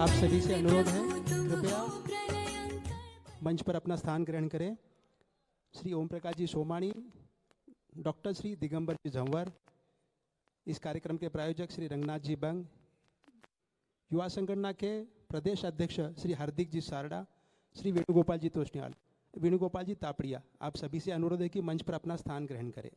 आप सभी से अनुरोध है, कृपया मंच पर अपना स्थान ग्रहण करें। श्री ओम प्रकाश जी सोमाणी, डॉक्टर श्री दिगंबर जी झंवर, इस कार्यक्रम के प्रायोजक श्री रंगनाथ जी बंग, युवा संगठन के प्रदेश अध्यक्ष श्री हार्दिक जी सारड़ा, श्री वेणुगोपाल जी तोष्णियाल, वेणुगोपाल जी तापड़िया, आप सभी से अनुरोध है कि मंच पर अपना स्थान ग्रहण करें।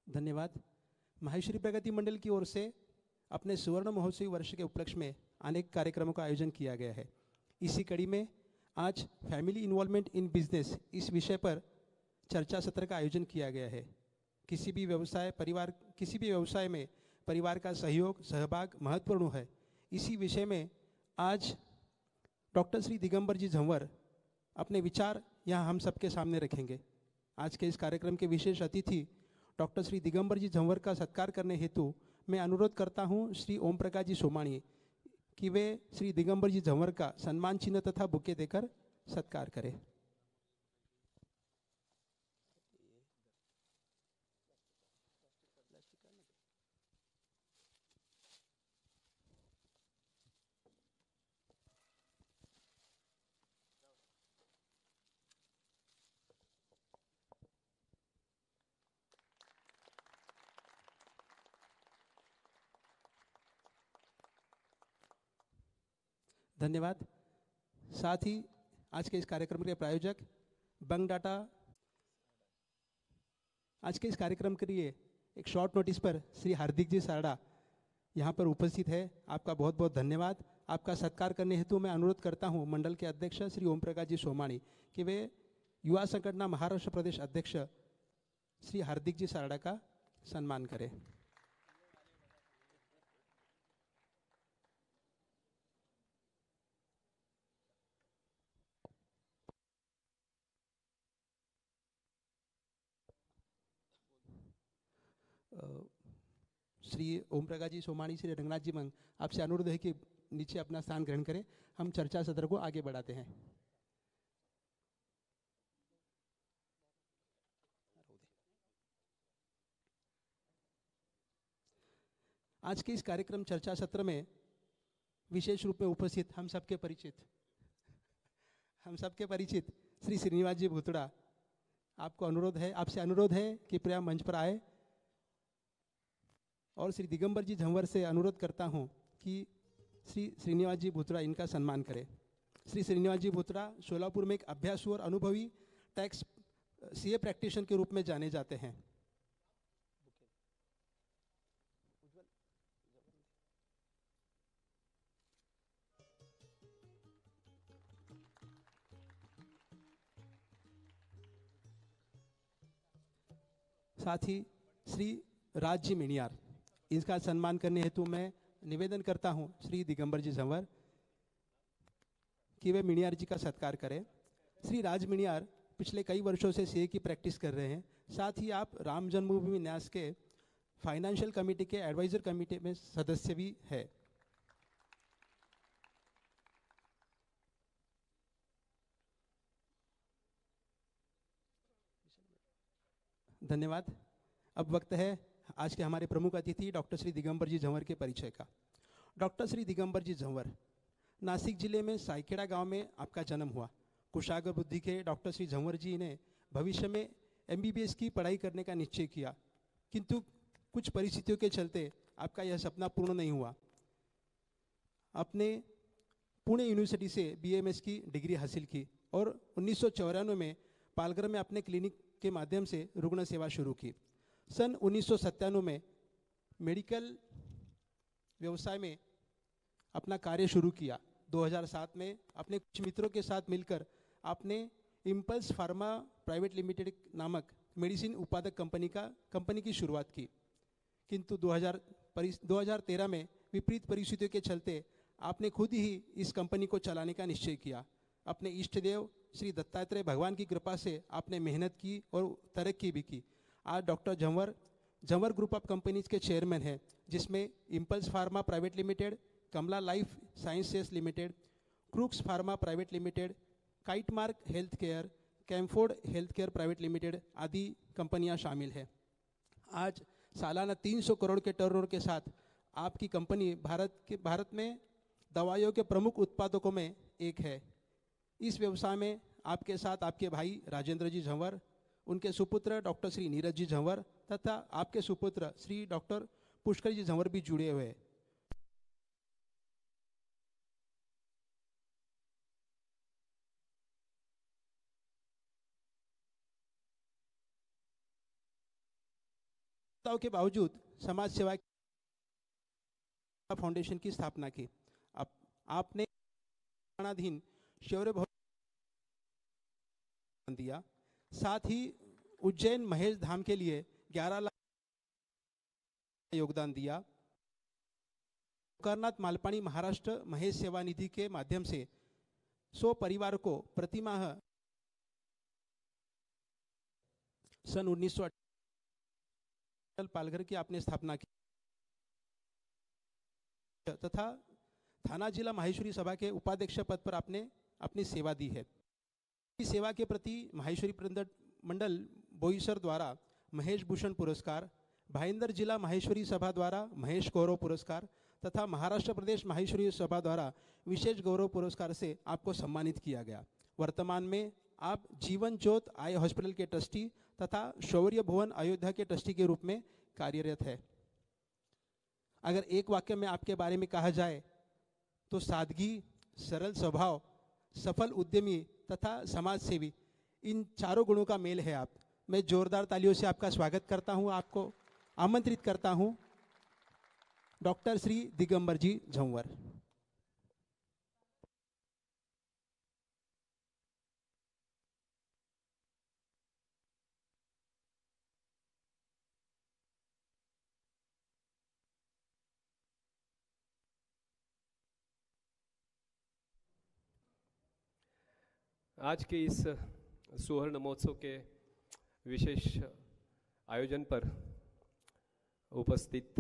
धन्यवाद। माहेश्वरी प्रगति मंडल की ओर से अपने सुवर्ण महोत्सव वर्ष के उपलक्ष्य में अनेक कार्यक्रमों का आयोजन किया गया है। इसी कड़ी में आज फैमिली इन्वॉल्वमेंट इन बिजनेस इस विषय पर चर्चा सत्र का आयोजन किया गया है। किसी भी व्यवसाय में परिवार का सहयोग सहभाग महत्वपूर्ण है। इसी विषय में आज डॉक्टर श्री दिगंबर जी झंवर अपने विचार यहाँ हम सबके सामने रखेंगे। आज के इस कार्यक्रम के विशेष अतिथि डॉक्टर श्री दिगंबर जी झंवर का सत्कार करने हेतु मैं अनुरोध करता हूँ श्री ओम प्रकाश जी सोमाणी कि वे श्री दिगंबर जी झंवर का सम्मान चिन्ह तथा बुके देकर सत्कार करें। धन्यवाद। साथ ही आज के इस कार्यक्रम के प्रायोजक बंग डाटा, आज के इस कार्यक्रम के लिए एक शॉर्ट नोटिस पर श्री हार्दिक जी सारड़ा यहाँ पर उपस्थित है। आपका बहुत बहुत धन्यवाद। आपका सत्कार करने हेतु मैं अनुरोध करता हूँ मंडल के अध्यक्ष श्री ओम प्रकाश जी सोमाणी कि वे युवा संगठन महाराष्ट्र प्रदेश अध्यक्ष श्री हार्दिक जी सारड़ा का सम्मान करें। श्री ओम प्रकाश जी सोमाणी, श्री रंगनाथ जी मंग, आपसे अनुरोध है कि नीचे अपना स्थान ग्रहण करें। हम चर्चा सत्र को आगे बढ़ाते हैं। आज के इस कार्यक्रम चर्चा सत्र में विशेष रूप में उपस्थित हम सबके परिचित श्री श्रीनिवास जी भूतड़ा, आपसे अनुरोध है कि कृपया मंच पर आए। और श्री दिगंबर जी झंवर से अनुरोध करता हूं कि श्री श्रीनिवास जी भूतड़ा इनका सम्मान करें। श्री श्रीनिवास जी भूतड़ा सोलापुर में एक अभ्यासु और अनुभवी टैक्स सीए प्रैक्टिशनर के रूप में जाने जाते हैं। साथ ही श्री राज जी मिणियार, इसका सम्मान करने हेतु मैं निवेदन करता हूं श्री दिगंबर जी झंवर कि वे मिणियार जी का सत्कार करें। श्री राज मिणियार पिछले कई वर्षों से सीए की प्रैक्टिस कर रहे हैं। साथ ही आप राम जन्मभूमि न्यास के फाइनेंशियल कमेटी के एडवाइजर कमेटी में सदस्य भी है। धन्यवाद। अब वक्त है आज के हमारे प्रमुख अतिथि डॉक्टर श्री दिगंबर जी झंवर के परिचय का। डॉक्टर श्री दिगंबर जी झंवर, नासिक जिले में साइखेड़ा गांव में आपका जन्म हुआ। कुशाग्र बुद्धि के डॉक्टर श्री झंवर जी ने भविष्य में एमबीबीएस की पढ़ाई करने का निश्चय किया, किंतु कुछ परिस्थितियों के चलते आपका यह सपना पूर्ण नहीं हुआ। आपने पुणे यूनिवर्सिटी से बीएमएस की डिग्री हासिल की और 1994 में पालघर में अपने क्लिनिक के माध्यम से रुग्ण सेवा शुरू की। सन 1997 में मेडिकल व्यवसाय में अपना कार्य शुरू किया। 2007 में अपने कुछ मित्रों के साथ मिलकर आपने इम्पल्स फार्मा प्राइवेट लिमिटेड नामक मेडिसिन उत्पादक कंपनी की शुरुआत की, किंतु 2013 में विपरीत परिस्थितियों के चलते आपने खुद ही इस कंपनी को चलाने का निश्चय किया। अपने इष्ट देव श्री दत्तात्रेय भगवान की कृपा से आपने मेहनत की और तरक्की भी की। आज doctor Jhanwar group of companies के चेयरमैन हैं, जिसमें Impulse Pharma Private Limited, Kamala Life Sciences Limited, Crooks Pharma Private Limited, Kitemark Health Care, Camford Health Care Private Limited आदि कंपनियां शामिल हैं। आज सालाना 300 करोड़ के टर्नओवर के साथ आपकी कंपनी भारत में दवाइयों के प्रमुख उत्पादकों में एक है। इस व्यवसाय में आपके साथ आपके भाई राजेंद्र जी झंवर, उनके सुपुत्र डॉक्टर श्री नीरज जी झंवर तथा आपके सुपुत्र श्री डॉक्टर पुष्कर जी झंवर भी जुड़े हुए हैं। के बावजूद समाज सेवा फाउंडेशन की स्थापना की। आपने अधीन शौर्य भवन दिया, साथ ही उज्जैन महेश धाम के लिए 11 लाख योगदान दिया। करनाथ मालपानी महाराष्ट्र महेश सेवा निधि के माध्यम से 100 परिवार को प्रतिमाह सन 1998 पालघर की आपने स्थापना की तथा थाना जिला माहेश्वरी सभा के उपाध्यक्ष पद पर आपने अपनी सेवा दी है। इस सेवा के प्रति माहेश्वरी मंडल बोईसर द्वारा महेश भूषण पुरस्कार, भाईंदर जिला माहेश्वरी सभा द्वारा महेश गौरव पुरस्कार तथा महाराष्ट्र प्रदेश माहेश्वरी सभा द्वारा विशेष गौरव पुरस्कार से आपको सम्मानित किया गया। वर्तमान में आप जीवन ज्योत आई हॉस्पिटल के ट्रस्टी तथा शौर्य भवन अयोध्या के ट्रस्टी के रूप में कार्यरत है। अगर एक वाक्य में आपके बारे में कहा जाए तो सादगी, सरल स्वभाव, सफल उद्यमी तथा समाज सेवी, इन चारों गुणों का मेल है आप। मैं जोरदार तालियों से आपका स्वागत करता हूं, आपको आमंत्रित करता हूं डॉक्टर श्री दिगंबर जी झंवर। आज के इस सुवर्ण महोत्सव के विशेष आयोजन पर उपस्थित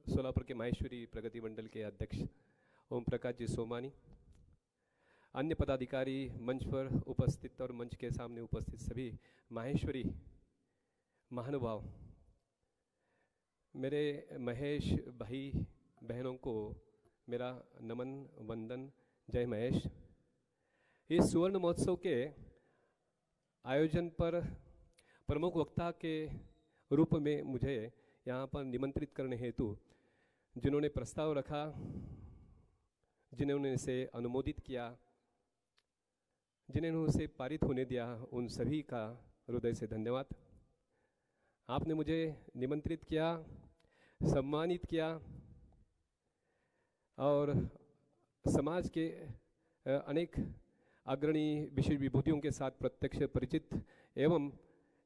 सोलापुर के माहेश्वरी प्रगति मंडल के अध्यक्ष ओम प्रकाश जी सोमानी, अन्य पदाधिकारी, मंच पर उपस्थित और मंच के सामने उपस्थित सभी माहेश्वरी महानुभाव, मेरे महेश भाई बहनों को मेरा नमन, वंदन, जय महेश। इस सुवर्ण महोत्सव के आयोजन पर प्रमुख वक्ता के रूप में मुझे यहाँ पर निमंत्रित करने हेतु जिन्होंने प्रस्ताव रखा, जिन्होंने इसे अनुमोदित किया, जिन्होंने उसे पारित होने दिया, उन सभी का हृदय से धन्यवाद। आपने मुझे निमंत्रित किया, सम्मानित किया और समाज के अनेक अग्रणी विशेष विभूतियों के साथ प्रत्यक्ष परिचित एवं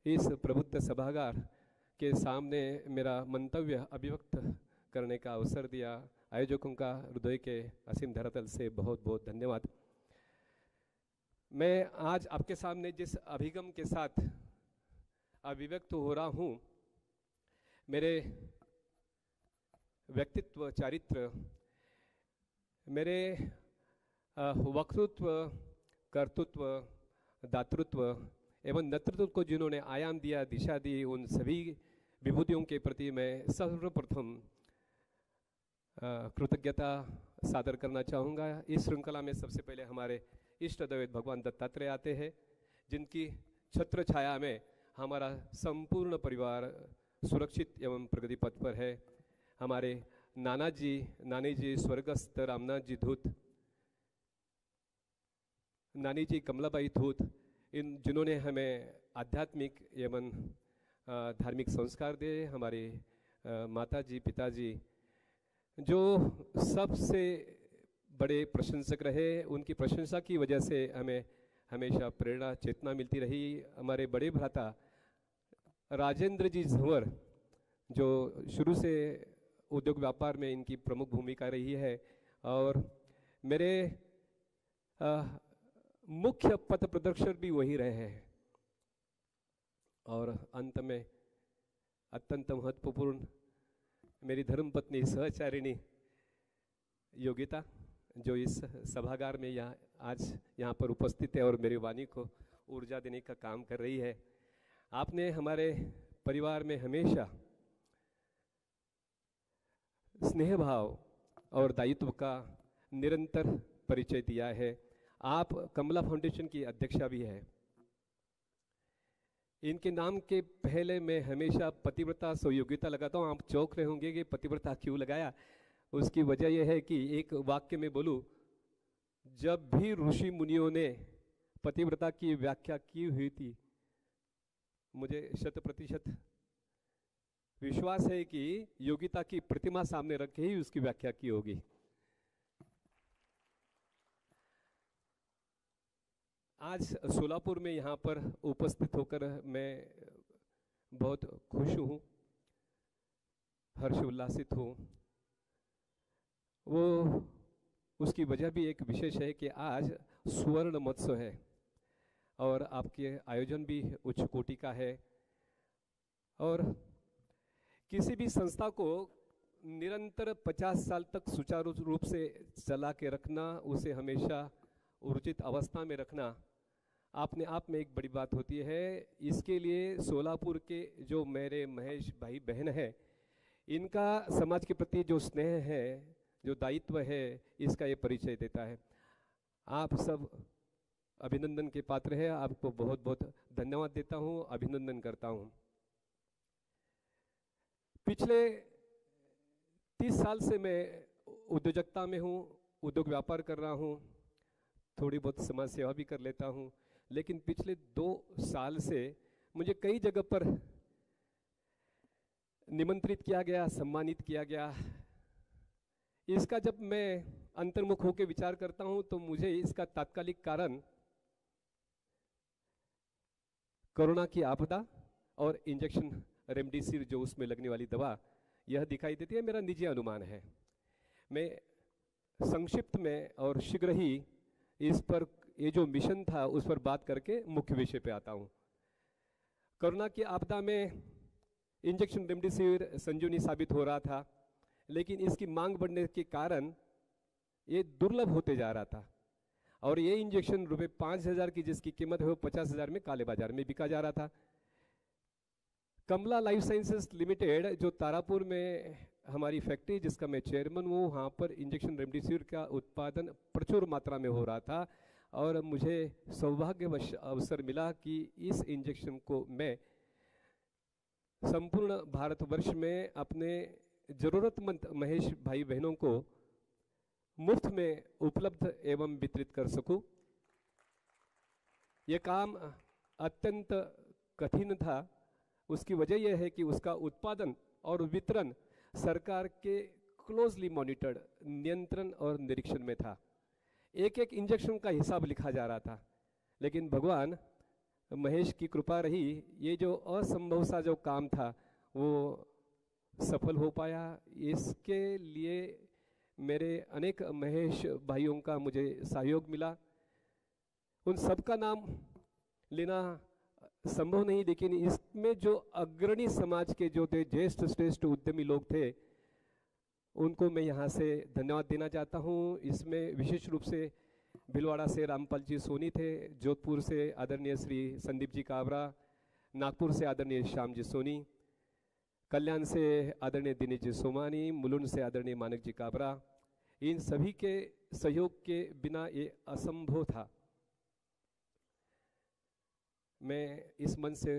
इस प्रबुद्ध सभागार के सामने मेरा मंतव्य अभिव्यक्त करने का अवसर दिया। आयोजकों का हृदय के असीम धरातल से बहुत बहुत धन्यवाद। मैं आज आपके सामने जिस अभिगम के साथ अभिव्यक्त हो रहा हूँ, मेरे व्यक्तित्व, चारित्र, मेरे वक्तृत्व, कर्तृत्व, दातृत्व एवं नेतृत्व को जिन्होंने आयाम दिया, दिशा दी, उन सभी विभूतियों के प्रति मैं सर्वप्रथम कृतज्ञता सादर करना चाहूँगा। इस श्रृंखला में सबसे पहले हमारे इष्ट दैवत भगवान दत्तात्रेय आते हैं, जिनकी छत्र छाया में हमारा संपूर्ण परिवार सुरक्षित एवं प्रगति पथ पर है। हमारे नानी जी स्वर्गस्थ रामनाथ जी धूत, नानी जी कमलाबाई धूत, इन जिन्होंने हमें आध्यात्मिक एवं धार्मिक संस्कार दे, हमारे माता जी पिताजी जो सबसे बड़े प्रशंसक रहे, उनकी प्रशंसा की वजह से हमें हमेशा प्रेरणा चेतना मिलती रही। हमारे बड़े भ्राता राजेंद्र जी झंवर जो शुरू से उद्योग व्यापार में इनकी प्रमुख भूमिका रही है और मेरे मुख्य पथ प्रदर्शक भी वही रहे हैं। और अंत में अत्यंत महत्वपूर्ण मेरी धर्मपत्नी सहचारिणी योगिता जो इस सभागार में आज यहाँ पर उपस्थित है और मेरी वाणी को ऊर्जा देने का काम कर रही है। आपने हमारे परिवार में हमेशा स्नेह भाव और दायित्व का निरंतर परिचय दिया है। आप कमला फाउंडेशन की अध्यक्षा भी है। इनके नाम के पहले मैं हमेशा पतिव्रता सुयोग्यता लगाता हूँ। आप चौंक रहे होंगे कि पतिव्रता क्यों लगाया। उसकी वजह यह है कि एक वाक्य में बोलूं, जब भी ऋषि मुनियों ने पतिव्रता की व्याख्या की हुई थी, मुझे 100% विश्वास है कि योगिता की प्रतिमा सामने रख के ही उसकी व्याख्या की होगी। आज सोलापुर में यहाँ पर उपस्थित होकर मैं बहुत खुश हूँ, हर्ष उल्लासित हूँ। वो उसकी वजह भी एक विशेष है कि आज सुवर्ण महोत्सव है और आपके आयोजन भी उच्च कोटि का है। और किसी भी संस्था को निरंतर 50 साल तक सुचारू रूप से चला के रखना, उसे हमेशा ऊर्जित अवस्था में रखना अपने आप में एक बड़ी बात होती है। इसके लिए सोलापुर के जो मेरे महेश भाई बहन है, इनका समाज के प्रति जो स्नेह है, जो दायित्व है, इसका ये परिचय देता है। आप सब अभिनंदन के पात्र हैं। आपको बहुत बहुत धन्यवाद देता हूँ, अभिनंदन करता हूँ। पिछले 30 साल से मैं उद्योजकता में हूँ, उद्योग व्यापार कर रहा हूँ, थोड़ी बहुत समाज सेवा भी कर लेता हूँ। लेकिन पिछले 2 साल से मुझे कई जगह पर निमंत्रित किया गया, सम्मानित किया गया। इसका जब मैं अंतर्मुख होकर विचार करता हूं तो मुझे इसका तात्कालिक कारण कोरोना की आपदा और इंजेक्शन रेमडेसिविर जो उसमें लगने वाली दवा, यह दिखाई देती है। मेरा निजी अनुमान है। मैं संक्षिप्त में और शीघ्र ही इस पर, ये जो मिशन था उस पर बात करके मुख्य विषय पे आता हूँ। कोरोना की आपदा में इंजेक्शन रेमडेसिविर संजीवनी साबित हो रहा था, लेकिन इसकी मांग बढ़ने के कारण ये दुर्लभ होते जा रहा था और ये इंजेक्शन रुपये 5,000 की जिसकी कीमत है वो 50,000 में काले बाजार में बिका जा रहा था। कमला लाइफ साइंसेस लिमिटेड जो तारापुर में हमारी फैक्ट्री, जिसका मैं चेयरमैन हूँ, वहाँ पर इंजेक्शन रेमडेसिविर का उत्पादन प्रचुर मात्रा में हो रहा था और मुझे सौभाग्यवश अवसर मिला कि इस इंजेक्शन को मैं संपूर्ण भारतवर्ष में अपने ज़रूरतमंद महेश भाई बहनों को मुफ्त में उपलब्ध एवं वितरित कर सकूं। ये काम अत्यंत कठिन था। उसकी वजह यह है कि उसका उत्पादन और वितरण सरकार के क्लोजली मॉनिटर्ड, नियंत्रण और निरीक्षण में था। एक एक इंजेक्शन का हिसाब लिखा जा रहा था, लेकिन भगवान महेश की कृपा रही, ये जो असंभव सा जो काम था वो सफल हो पाया। इसके लिए मेरे अनेक महेश भाइयों का मुझे सहयोग मिला। उन सबका नाम लेना संभव नहीं, लेकिन इसमें जो अग्रणी समाज के जो थे, ज्येष्ठ श्रेष्ठ उद्यमी लोग थे, उनको मैं यहाँ से धन्यवाद देना चाहता हूँ। इसमें विशेष रूप से भिलवाड़ा से रामपाल जी सोनी थे, जोधपुर से आदरणीय श्री संदीप जी काबरा, नागपुर से आदरणीय श्याम जी सोनी, कल्याण से आदरणीय दिनेश जी सोमानी, मुलुंड से आदरणीय मानक जी काबरा। इन सभी के सहयोग के बिना ये असंभव था। मैं इस मन से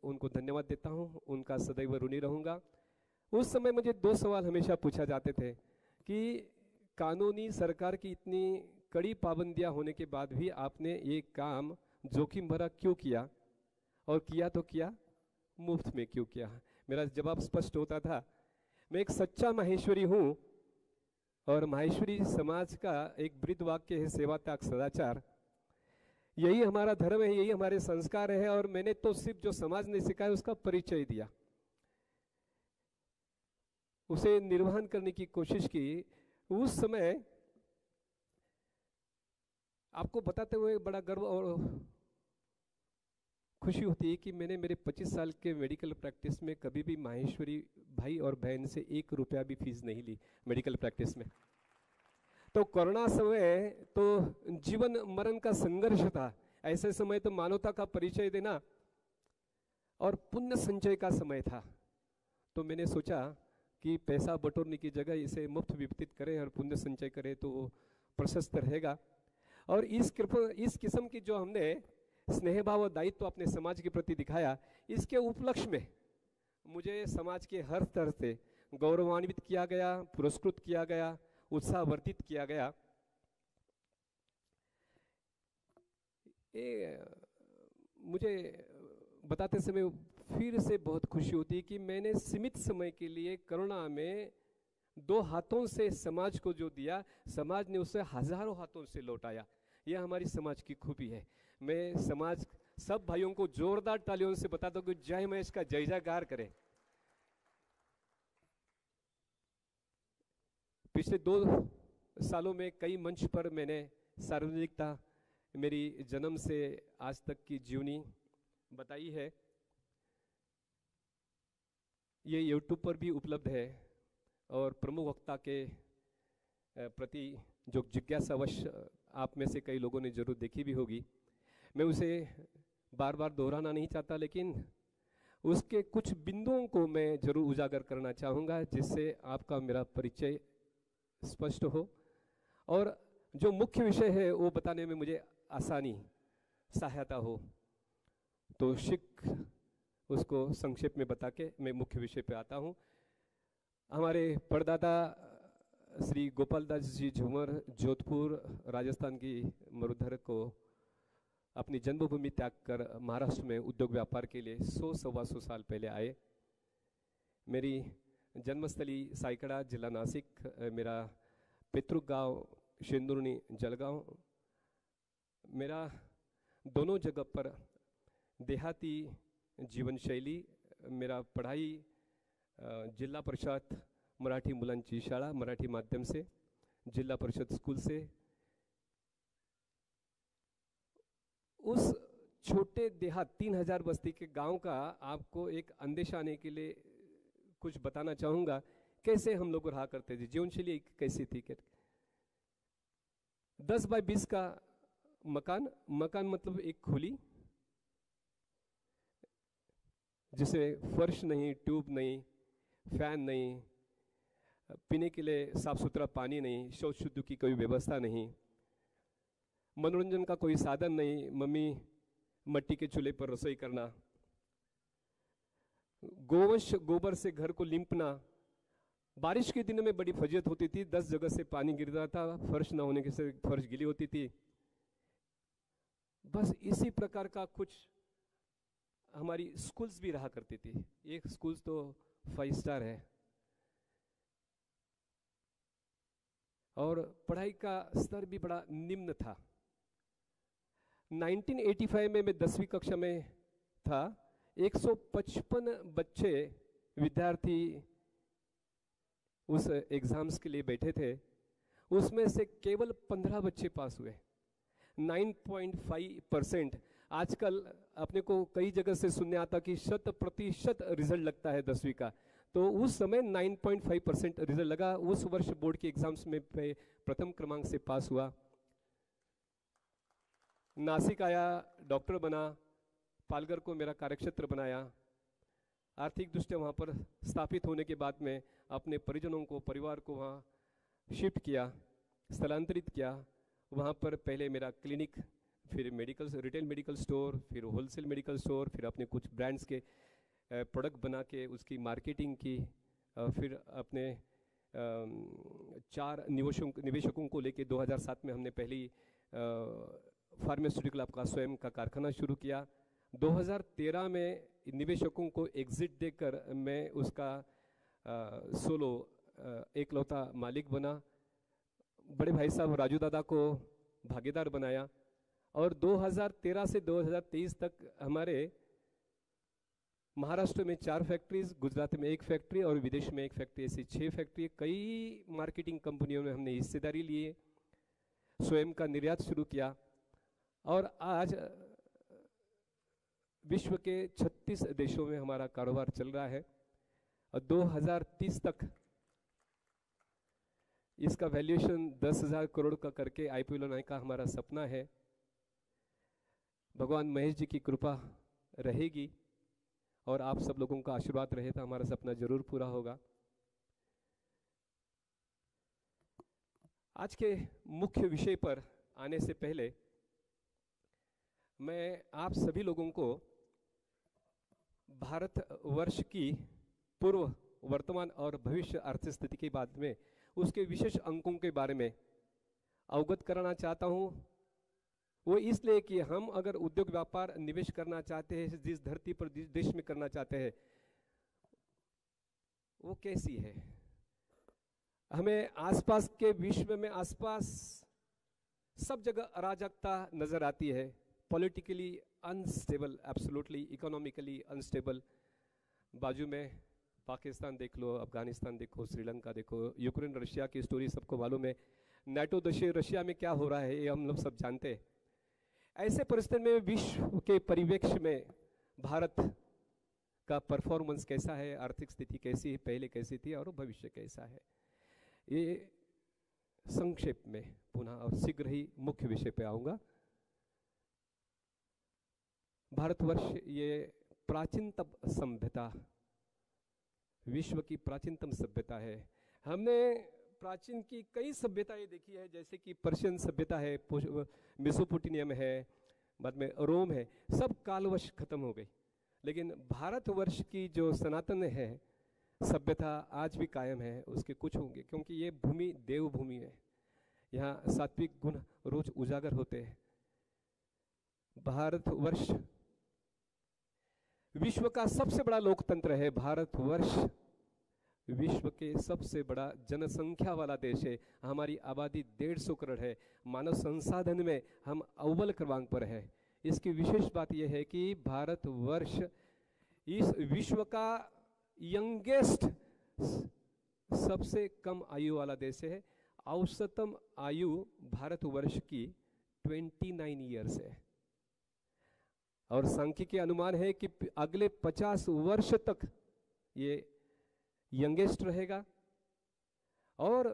उनको धन्यवाद देता हूँ, उनका सदैव ऋणी रहूँगा। उस समय मुझे 2 सवाल हमेशा पूछा जाते थे कि कानूनी सरकार की इतनी कड़ी पाबंदियां होने के बाद भी आपने ये काम जोखिम भरा क्यों किया, और किया तो किया, मुफ्त में क्यों किया? मेरा जवाब स्पष्ट होता था, मैं एक सच्चा माहेश्वरी हूँ और माहेश्वरी समाज का एक ब्रीद वाक्य है सेवा त्याग सदाचार। यही हमारा धर्म है, यही हमारे संस्कार है और मैंने तो सिर्फ जो समाज ने सिखाया उसका परिचय दिया, उसे निर्वहन करने की कोशिश की। उस समय आपको बताते हुए बड़ा गर्व और खुशी होती है कि मैंने मेरे 25 साल के मेडिकल प्रैक्टिस में कभी भी माहेश्वरी भाई और बहन से 1 रुपया भी फीस नहीं ली मेडिकल प्रैक्टिस में। तो कोरोना समय तो जीवन मरण का संघर्ष था, ऐसे समय तो मानवता का परिचय देना और पुण्य संचय का समय था। तो मैंने सोचा कि पैसा बटोरने की जगह इसे मुफ्त वितरित करें और पुण्य संचय करें तो वो प्रशस्त रहेगा। और इस किस्म की जो हमने स्नेह भाव और दायित्व अपने समाज के प्रति दिखाया, इसके उपलक्ष्य में मुझे समाज के हर स्तर से गौरवान्वित किया गया, पुरस्कृत किया गया, उत्साहवर्धित किया गया। मुझे बताते समय फिर से बहुत खुशी होती है कि मैंने सीमित समय के लिए कोरोना में 2 हाथों से समाज को जो दिया, समाज ने उसे हजारों हाथों से लौटाया। यह हमारी समाज की खूबी है। मैं समाज सब भाइयों को जोरदार तालियों से बताता हूँ कि जय महेश का जय जयकार करें। पिछले 2 सालों में कई मंच पर मैंने सार्वजनिकता मेरी जन्म से आज तक की जीवनी बताई है। ये YouTube पर भी उपलब्ध है और प्रमुख वक्ता के प्रति जो जिज्ञासावश आप में से कई लोगों ने जरूर देखी भी होगी, मैं उसे बार बार दोहराना नहीं चाहता, लेकिन उसके कुछ बिंदुओं को मैं जरूर उजागर करना चाहूँगा जिससे आपका मेरा परिचय स्पष्ट हो और जो मुख्य विषय है वो बताने में मुझे आसानी सहायता हो। तो शीघ्र उसको संक्षेप में बता के मैं मुख्य विषय पे आता हूँ। हमारे परदादा श्री गोपाल दास जी झूमर जोधपुर राजस्थान की मरुधर को अपनी जन्मभूमि त्याग कर महाराष्ट्र में उद्योग व्यापार के लिए 100-125 साल पहले आए। मेरी जन्मस्थली साइकड़ा जिला नासिक, मेरा पितृ गांव शेंदुर्णी जलगांव। मेरा दोनों जगह पर देहाती जीवन शैली, मेरा पढ़ाई जिला परिषद मराठी मुलांची शाळा मराठी माध्यम से, जिला परिषद स्कूल से। उस छोटे देहात 3000 बस्ती के गांव का आपको एक अंदेशा आने के लिए कुछ बताना चाहूँगा, कैसे हम लोग रहा करते थे, जीवन शैली कैसी थी। 10 बाय 20 का मकान मतलब एक खुली जिसे फर्श नहीं, ट्यूब नहीं, फैन नहीं, पीने के लिए साफ सुथरा पानी नहीं, शौच शुद्ध की कोई व्यवस्था नहीं, मनोरंजन का कोई साधन नहीं, मम्मी मट्टी के चूल्हे पर रसोई करना, गोवंश गोबर से घर को लिंपना। बारिश के दिनों में बड़ी फजियत होती थी, 10 जगह से पानी गिर रहा था, फर्श ना होने से फर्श गीली होती थी। बस इसी प्रकार का कुछ हमारी स्कूल्स भी रहा करती थी। एक स्कूल्स तो 5 स्टार है और पढ़ाई का स्तर भी बड़ा निम्न था। 1985 में मैं 10वीं कक्षा में था। 155 बच्चे विद्यार्थी उस एग्जाम्स के लिए बैठे थे, उसमें से केवल 15 बच्चे पास हुए, 9.5%। आजकल अपने को कई जगह से सुनने आता कि 100% रिजल्ट लगता है 10वीं का, तो उस समय 9.5% रिजल्ट लगा। उस वर्ष बोर्ड के एग्जाम्स में प्रथम क्रमांक से पास हुआ। नासिक आया, डॉक्टर बना, पालघर को मेरा कार्यक्षेत्र बनाया। आर्थिक दृष्टि वहाँ पर स्थापित होने के बाद में अपने परिजनों को, परिवार को वहाँ शिफ्ट किया, स्थलांतरित किया। वहाँ पर पहले मेरा क्लिनिक, फिर रिटेल मेडिकल स्टोर, फिर होलसेल मेडिकल स्टोर, फिर अपने कुछ ब्रांड्स के प्रोडक्ट बना के उसकी मार्केटिंग की। फिर अपने 4 निवेशकों को लेके 2007 में हमने पहली फार्मास्यूटिकल आपका स्वयं का कारखाना शुरू किया। 2013 में निवेशकों को एग्जिट देकर मैं उसका सोलो एकलौता मालिक बना। बड़े भाई साहब राजू दादा को भागीदार बनाया और 2013 से 2023 तक हमारे महाराष्ट्र में 4 फैक्ट्रीज, गुजरात में 1 फैक्ट्री और विदेश में 1 फैक्ट्री, ऐसी 6 फैक्ट्री, कई मार्केटिंग कंपनियों में हमने हिस्सेदारी लिए, स्वयं का निर्यात शुरू किया और आज विश्व के 36 देशों में हमारा कारोबार चल रहा है और 2030 तक इसका वैल्यूएशन 10,000 करोड़ का करके आईपीओ लाने का हमारा सपना है। भगवान महेश जी की कृपा रहेगी और आप सब लोगों का आशीर्वाद रहे तो हमारा सपना जरूर पूरा होगा। आज के मुख्य विषय पर आने से पहले मैं आप सभी लोगों को भारत वर्ष की पूर्व, वर्तमान और भविष्य आर्थिक स्थिति के बाद में उसके विशेष अंकों के बारे में अवगत कराना चाहता हूं। वो इसलिए कि हम अगर उद्योग व्यापार निवेश करना चाहते हैं, जिस धरती पर जिस देश में करना चाहते हैं वो कैसी है, हमें आसपास के विश्व में आसपास सब जगह अराजकता नजर आती है, politically unstable, absolutely economically unstable. बाजू में पाकिस्तान देख लो, अफगानिस्तान देखो, श्रीलंका देखो, यूक्रेन रशिया की स्टोरी सबको मालूम है, नाटो देश रशिया में क्या हो रहा है ये हम लोग सब जानते हैं। ऐसे परिस्थिति में विश्व के परिवेश में भारत का परफॉर्मेंस कैसा है, आर्थिक स्थिति कैसी है, पहले कैसी थी और भविष्य कैसा है, ये संक्षेप में पुनः और शीघ्र ही मुख्य विषय पे आऊंगा। भारतवर्ष ये प्राचीनतम सभ्यता, विश्व की प्राचीनतम सभ्यता है। हमने प्राचीन की कई सभ्यताएं देखी है, जैसे कि पर्शियन सभ्यता है, मेसोपोटामिया है, बाद में रोम है, सब कालवश खत्म हो गई। लेकिन भारतवर्ष की जो सनातन है सभ्यता आज भी कायम है, उसके कुछ होंगे क्योंकि ये भूमि देव भूमि है, यहाँ सात्विक गुण रोज उजागर होते हैं। भारतवर्ष विश्व का सबसे बड़ा लोकतंत्र है, भारतवर्ष विश्व के सबसे बड़ा जनसंख्या वाला देश है, हमारी आबादी 150 करोड़ है, मानव संसाधन में हम अव्वल क्रमांक पर है। इसकी विशेष बात यह है कि भारतवर्ष इस विश्व का यंगेस्ट सबसे कम आयु वाला देश है। औसतम आयु भारतवर्ष की 29 ईयर्स है और सांख्यिकी अनुमान है कि अगले 50 वर्ष तक ये यंगेस्ट रहेगा और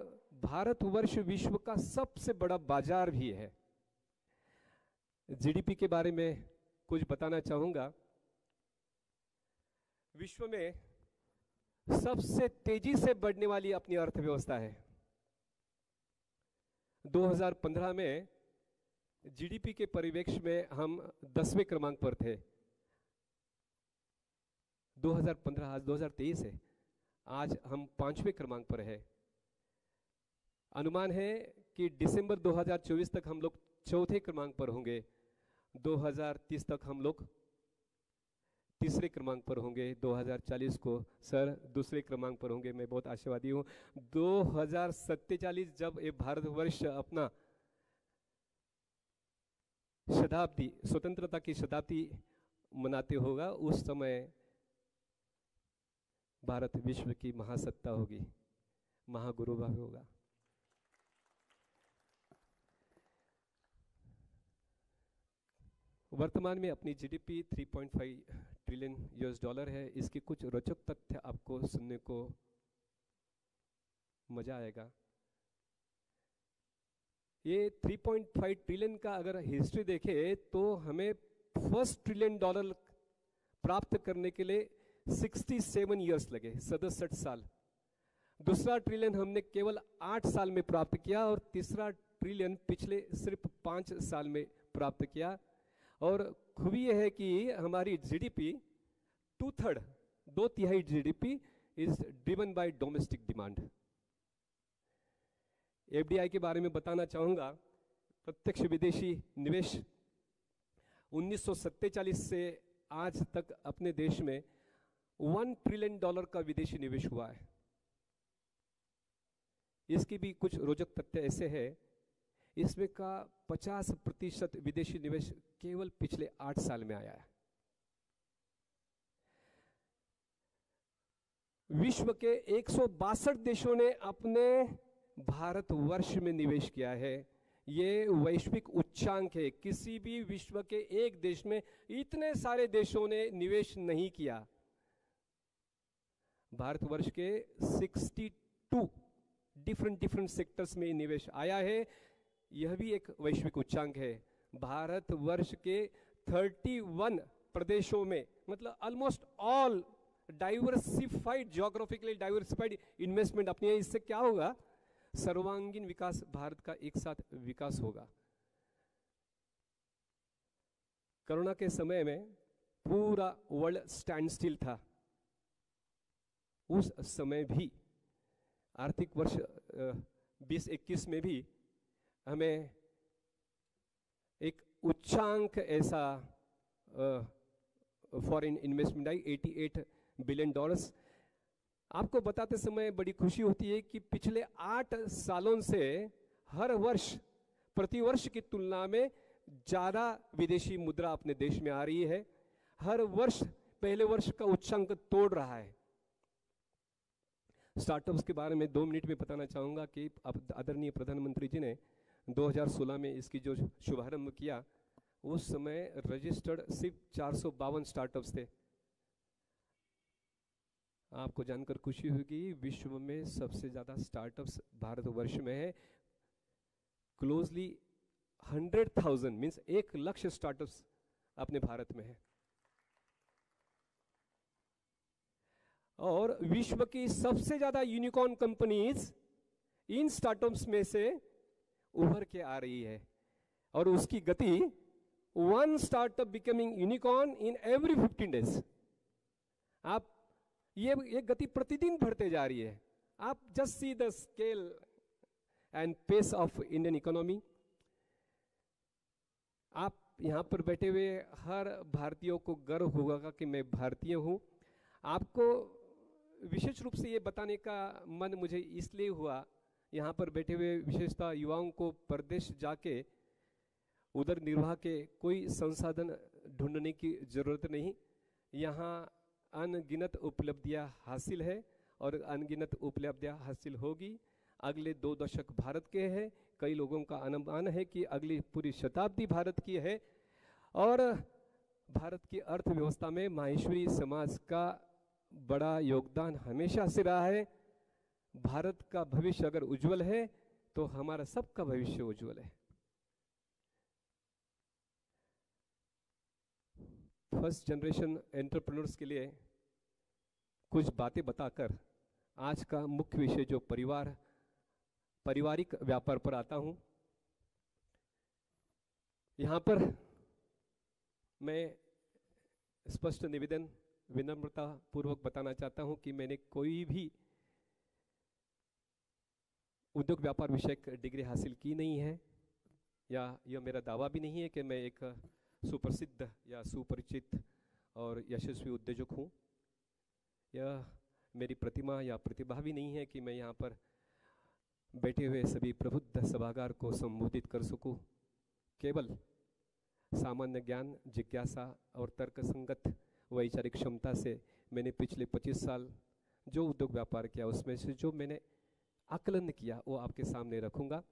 भारतवर्ष विश्व का सबसे बड़ा बाजार भी है। जीडीपी के बारे में कुछ बताना चाहूंगा। विश्व में सबसे तेजी से बढ़ने वाली अपनी अर्थव्यवस्था है। 2015 में जीडीपी के परिवेश में हम 10वें क्रमांक पर थे। 2015, आज 2023 है, आज हम 5वें क्रमांक पर है। अनुमान है कि दिसंबर 2024 तक हम लोग 4थे क्रमांक पर होंगे, 2030 तक हम लोग 3रे क्रमांक पर होंगे, 2040 को सर 2रे क्रमांक पर होंगे। मैं बहुत आशावादी हूँ। 2047 जब ये भारतवर्ष अपना शताब्दी, स्वतंत्रता की शताब्दी मनाते होगा, उस समय भारत विश्व की महासत्ता होगी, महागुरु होगा। वर्तमान में अपनी जीडीपी 3.5 ट्रिलियन यूएस डॉलर है। इसके कुछ रोचक तथ्य आपको सुनने को मजा आएगा। ये 3.5 ट्रिलियन का अगर हिस्ट्री देखे तो हमें फर्स्ट ट्रिलियन डॉलर प्राप्त करने के लिए 67 ईयर्स लगे, 67 साल। दूसरा ट्रिलियन हमने केवल 8 साल में प्राप्त किया और तीसरा ट्रिलियन पिछले सिर्फ 5 साल में प्राप्त किया। और खूबी यह है कि हमारी GDP 2/3, 2/3 GDP is driven by domestic demand. FDI के बारे में बताना चाहूंगा। प्रत्यक्ष विदेशी निवेश 1947 से आज तक अपने देश में $1 ट्रिलियन का विदेशी निवेश हुआ है। इसकी भी कुछ रोचक तथ्य ऐसे हैं, इसमें का 50% विदेशी निवेश केवल पिछले 8 साल में आया है। विश्व के 162 देशों ने अपने भारतवर्ष में निवेश किया है। ये वैश्विक उच्चांक है, किसी भी विश्व के एक देश में इतने सारे देशों ने निवेश नहीं किया। भारतवर्ष के 62 डिफरेंट सेक्टर्स में निवेश आया है, यह भी एक वैश्विक उच्चांक है। भारतवर्ष के 31 प्रदेशों में, मतलब almost all diversified, geographically diversified investment अपनी है। इससे क्या होगा? सर्वांगीण विकास, भारत का एक साथ विकास होगा। कोरोना के समय में पूरा वर्ल्ड स्टैंड स्टिल था, उस समय भी आर्थिक वर्ष 2021 में भी हमें एक उच्चांक ऐसा फॉरेन इन्वेस्टमेंट आई, $88 बिलियन। आपको बताते समय बड़ी खुशी होती है कि पिछले 8 सालों से हर वर्ष प्रतिवर्ष की तुलना में ज्यादा विदेशी मुद्रा अपने देश में आ रही है। हर वर्ष पहले वर्ष का उच्चांक तोड़ रहा है। स्टार्टअप्स के बारे में 2 मिनट में बताना चाहूंगा कि अब आदरणीय प्रधानमंत्री जी ने 2016 में इसकी जो शुभारंभ किया, उस समय रजिस्टर्ड सिर्फ 452 स्टार्टअप्स थे। आपको जानकर खुशी होगी, विश्व में सबसे ज्यादा स्टार्टअप्स भारतवर्ष में है। क्लोजली 100,000 मीन्स 1 लाख स्टार्टअप्स अपने भारत में है। और विश्व की सबसे ज्यादा यूनिकॉर्न कंपनीज इन स्टार्टअप्स में से उभर के आ रही है, और उसकी गति 1 startup becoming unicorn in every 15 days. आप ये गति प्रतिदिन बढ़ते जा रही है। आप just see the scale and pace of Indian economy. आप यहां पर बैठे हुए हर भारतीयों को गर्व होगा कि मैं भारतीय हूं। आपको विशेष रूप से ये बताने का मन मुझे इसलिए हुआ, यहाँ पर बैठे हुए विशेषतः युवाओं को प्रदेश जाके उधर निर्वाह के कोई संसाधन ढूंढने की जरूरत नहीं। यहाँ अनगिनत उपलब्धियां हासिल है और अनगिनत उपलब्धियां हासिल होगी। अगले 2 दशक भारत के हैं, कई लोगों का अनुमान है कि अगली पूरी शताब्दी भारत की है। और भारत की अर्थव्यवस्था में माहेश्वरी समाज का बड़ा योगदान हमेशा से रहा है। भारत का भविष्य अगर उज्जवल है तो हमारा सबका भविष्य उज्जवल है। फर्स्ट जनरेशन एंटरप्रेन्योर्स के लिए कुछ बातें बताकर आज का मुख्य विषय जो पारिवारिक व्यापार पर आता हूं। यहां पर मैं स्पष्ट निवेदन विनम्रता पूर्वक बताना चाहता हूं कि मैंने कोई भी उद्योग व्यापार विषयक डिग्री हासिल की नहीं है, या यह मेरा दावा भी नहीं है कि मैं एक सुप्रसिद्ध या सुपरिचित और यशस्वी उद्योजक हूँ। यह मेरी प्रतिमा या प्रतिभा भी नहीं है कि मैं यहाँ पर बैठे हुए सभी प्रबुद्ध सभागार को संबोधित कर सकूं। केवल सामान्य ज्ञान, जिज्ञासा और तर्कसंगत वैचारिक क्षमता से मैंने पिछले 25 साल जो उद्योग व्यापार किया, उसमें से जो मैंने आकलन किया वो आपके सामने रखूंगा।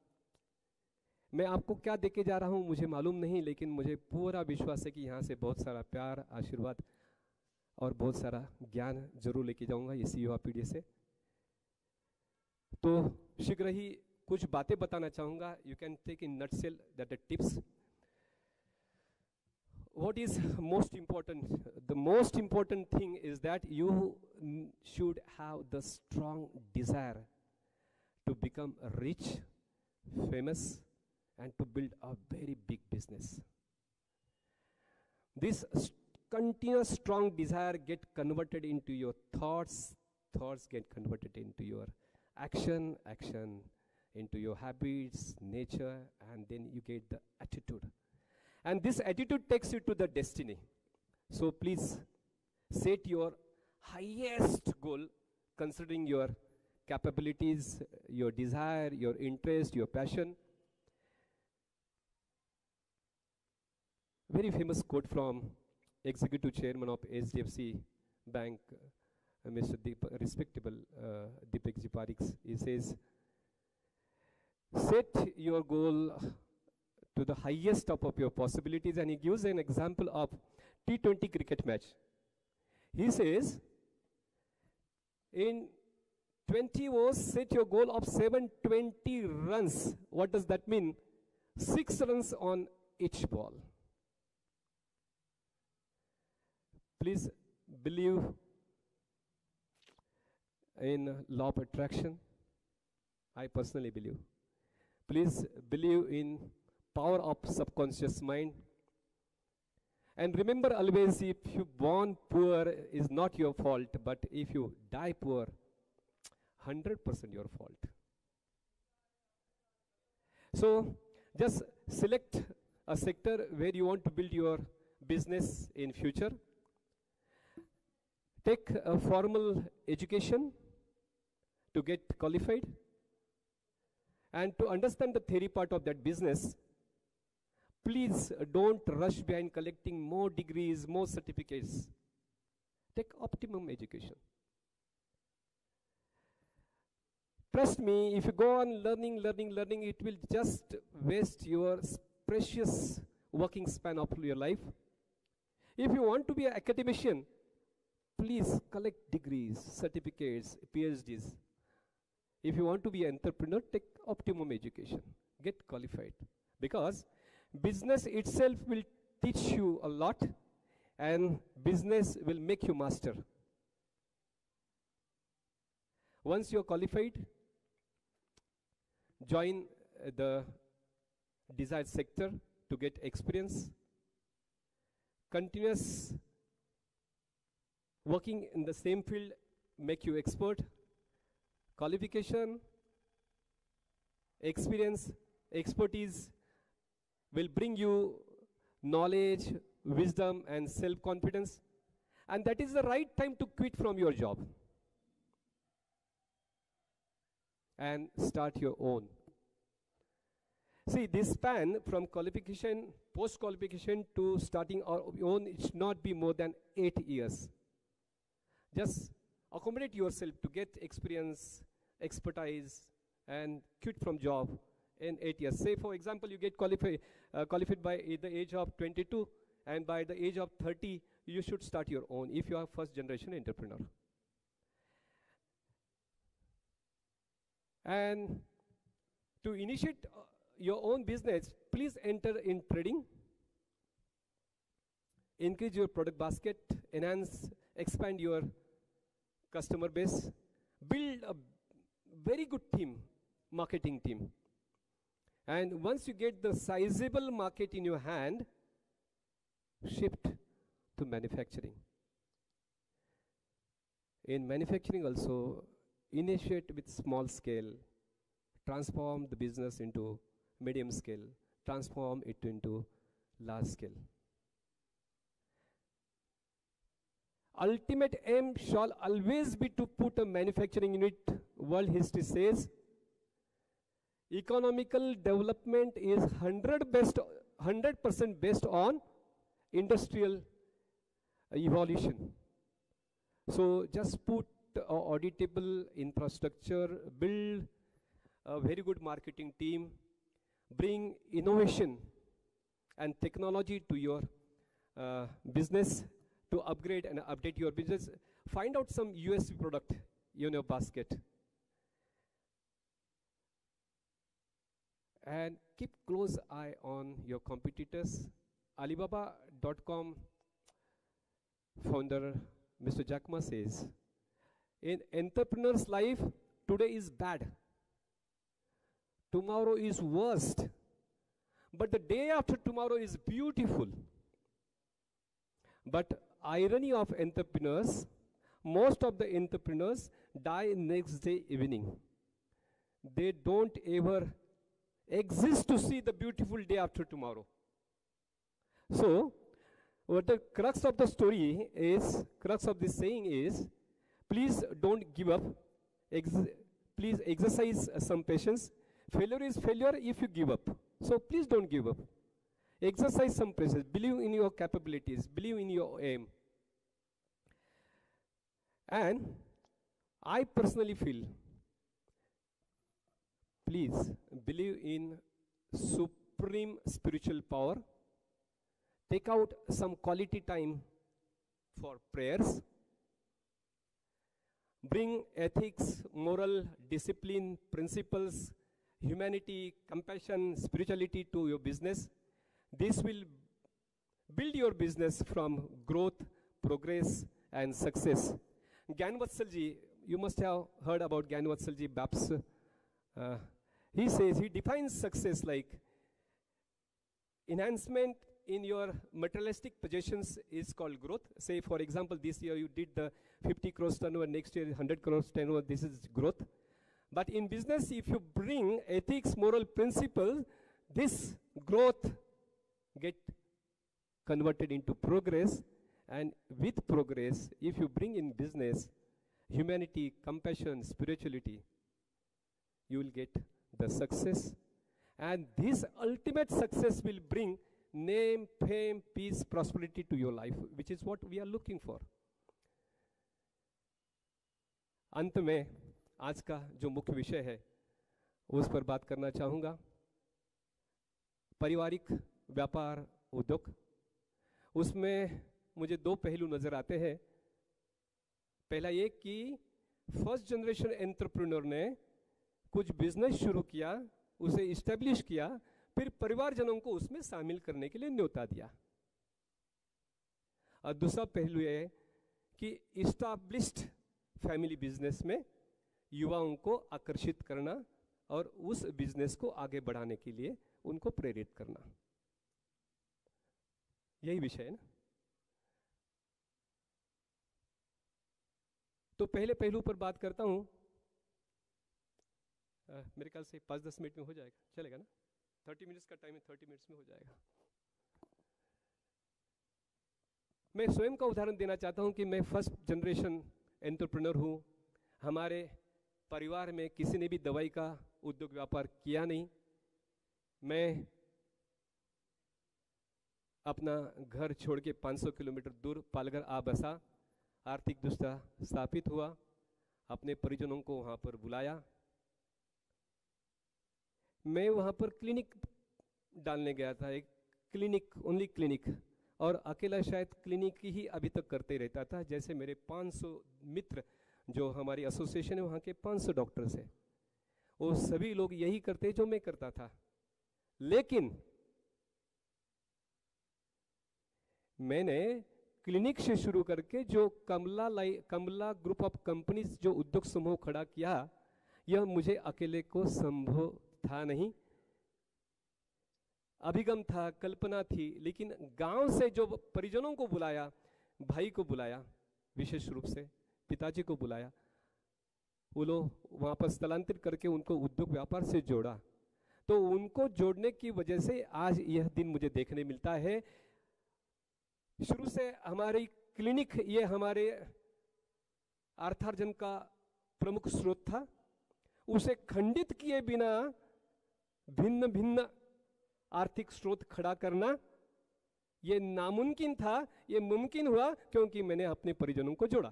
मैं आपको क्या देके जा रहा हूं मुझे मालूम नहीं, लेकिन मुझे पूरा विश्वास है कि यहाँ से बहुत सारा प्यार, आशीर्वाद और बहुत सारा ज्ञान जरूर लेके जाऊंगा इस युवा पीढ़ी से। तो शीघ्र ही कुछ बातें बताना चाहूंगा। You can take in nutshell that the tips. What is most important? The most important thing is that you should have the strong desire to become rich, famous, and to build a very big business. This continuous strong desire get converted into your thoughts, thoughts get converted into your action, action into your habits, nature, and then you get the attitude. And this attitude takes you to the destiny. So please set your highest goal considering your capabilities, your desire, your interest, your passion. Very famous quote from Executive Chairman of HDFC Bank, Mr. Respectable Deepakji Parikh. He says, set your goal to the highest top of your possibilities, and he gives an example of T20 cricket match. He says, in 20 overs, set your goal of 720 runs. What does that mean? 6 runs on each ball. Please believe in law of attraction. I personally believe. Please believe in power of subconscious mind. And remember always, if you born poor is not your fault, but if you die poor, 100% your fault. So just select a sector where you want to build your business in future. Take a formal education to get qualified. And to understand the theory part of that business, please don't rush behind collecting more degrees, more certificates. Take optimum education. Trust me, if you go on learning, it will just waste your precious working span of your life. If you want to be an academician, please collect degrees, certificates, PhDs. If you want to be an entrepreneur, take optimum education. Get qualified. Because business itself will teach you a lot, and business will make you master. Once you're qualified, join the desired sector to get experience. Continuous working in the same field make you expert. Qualification, experience, expertise will bring you knowledge, wisdom, and self-confidence. And that is the right time to quit from your job and start your own. See, this span from qualification, post-qualification to starting our own, it should not be more than 8 years. Just accommodate yourself to get experience, expertise, and quit from job in 8 years. Say, for example, you get qualified by the age of 22, and by the age of 30, you should start your own if you are first-generation entrepreneur. And to initiate your own business, please enter in trading, increase your product basket, enhance, expand your customer base, build a very good team, marketing team. And once you get the sizable market in your hand, shift to manufacturing. In manufacturing also, initiate with small scale, transform the business into medium scale, transform it into large scale. Ultimate aim shall always be to put a manufacturing unit. World history says economical development is 100% based on industrial evolution. So just put auditable infrastructure, build a very good marketing team, bring innovation and technology to your business to upgrade and update your business. Find out some USP product in your basket. And keep close eye on your competitors. Alibaba.com founder Mr. Jack Ma says, in entrepreneur's life, today is bad. Tomorrow is worst. But the day after tomorrow is beautiful. But irony of entrepreneurs, most of the entrepreneurs die next day evening. They don't ever exist to see the beautiful day after tomorrow. So, What the crux of the story is, crux of this saying is, please don't give up. Please exercise some patience. Failure is failure if you give up. So please don't give up. Exercise some patience. Believe in your capabilities. Believe in your aim. And I personally feel, please believe in supreme spiritual power. Take out some quality time for prayers. Bring ethics, moral, discipline, principles, humanity, compassion, spirituality to your business. This will build your business from growth, progress, and success. Gyan Vatsal ji, you must have heard about Gyan Vatsal ji, BAPS. He says, he defines success like enhancement in your materialistic possessions is called growth. Say, for example, this year you did the 50 crores turnover, next year 100 crores turnover, this is growth. But in business, if you bring ethics, moral principles, this growth get converted into progress. And with progress, if you bring in business, humanity, compassion, spirituality, you will get the success. And this ultimate success will bring name, fame, peace, prosperity to your life, which is what we are looking for. अंत में आज का जो मुख्य विषय है उस पर बात करना चाहूँगा। पारिवारिक व्यापार उद्योग, उसमें मुझे दो पहलू नजर आते हैं। पहला ये कि फर्स्ट जनरेशन एंटरप्रेन्योर ने कुछ बिजनेस शुरू किया, उसे इस्टेब्लिश किया, फिर परिवारजनों को उसमें शामिल करने के लिए न्योता दिया। और दूसरा पहलू ये है कि इस्टेब्लिश्ड फैमिली बिजनेस में युवाओं को आकर्षित करना और उस बिजनेस को आगे बढ़ाने के लिए उनको प्रेरित करना, यही विषय है ना। तो पहले पहलू पर बात करता हूं। मेरे ख्याल से 5-10 मिनट में हो जाएगा, चलेगा ना? 30 मिनट्स का टाइम है, 30 मिनट्स में हो जाएगा। मैं स्वयं का उदाहरण देना चाहता हूं कि मैं फर्स्ट जनरेशन एंटरप्रेन्योर हूं। हमारे परिवार में किसी ने भी दवाई का उद्योग व्यापार किया नहीं। मैं अपना घर छोड़ के 500 किलोमीटर दूर पालघर आ बसा। आर्थिक दुष्टा स्थापित हुआ, अपने परिजनों को वहां पर बुलाया। मैं वहां पर क्लिनिक डालने गया था, एक क्लिनिक, ओनली क्लिनिक, और अकेला शायद क्लिनिक ही अभी तक करते रहता था। जैसे मेरे 500 मित्र, जो हमारी एसोसिएशन है वहाँ के 500 डॉक्टर्स हैं, वो सभी लोग यही करते जो मैं करता था। लेकिन मैंने क्लिनिक से शुरू करके जो कमला ग्रुप ऑफ कंपनीज जो उद्योग समूह खड़ा किया, यह मुझे अकेले को संभव था नहीं। अभिगम था, कल्पना थी, लेकिन गांव से जो परिजनों को बुलाया, भाई को बुलाया, विशेष रूप से पिताजी को बुलाया, वो लोग वहां पर स्थलांतरित करके उनको उद्योग व्यापार से जोड़ा। तो उनको जोड़ने की वजह से आज यह दिन मुझे देखने मिलता है। शुरू से हमारी क्लिनिक ये हमारे अर्थार्जन का प्रमुख स्रोत था। उसे खंडित किए बिना भिन्न भिन्न आर्थिक स्रोत खड़ा करना ये नामुमकिन था। ये मुमकिन हुआ क्योंकि मैंने अपने परिजनों को जोड़ा।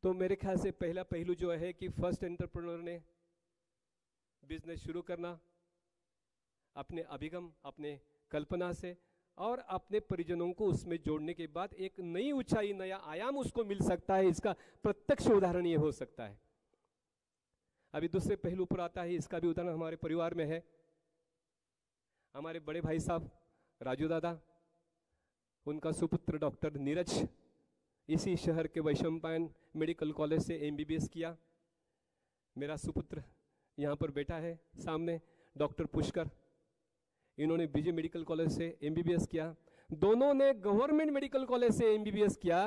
तो मेरे ख्याल से पहला पहलू जो है कि फर्स्ट एंटरप्रेन्योर ने बिजनेस शुरू करना अपने अभिगम, अपने कल्पना से और अपने परिजनों को उसमें जोड़ने के बाद एक नई ऊंचाई, नया आयाम उसको मिल सकता है। इसका प्रत्यक्ष उदाहरण ये हो सकता है। अभी दूसरे पहलू पर आता है, इसका भी उदाहरण हमारे परिवार में है। हमारे बड़े भाई साहब राजू दादा, उनका सुपुत्र डॉक्टर नीरज इसी शहर के वैशंपायन मेडिकल कॉलेज से एमबीबीएस किया। मेरा सुपुत्र यहाँ पर बैठा है सामने, डॉक्टर पुष्कर, इन्होंने बीजे मेडिकल कॉलेज से एमबीबीएस किया। दोनों ने गवर्नमेंट मेडिकल कॉलेज से एमबीबीएस किया।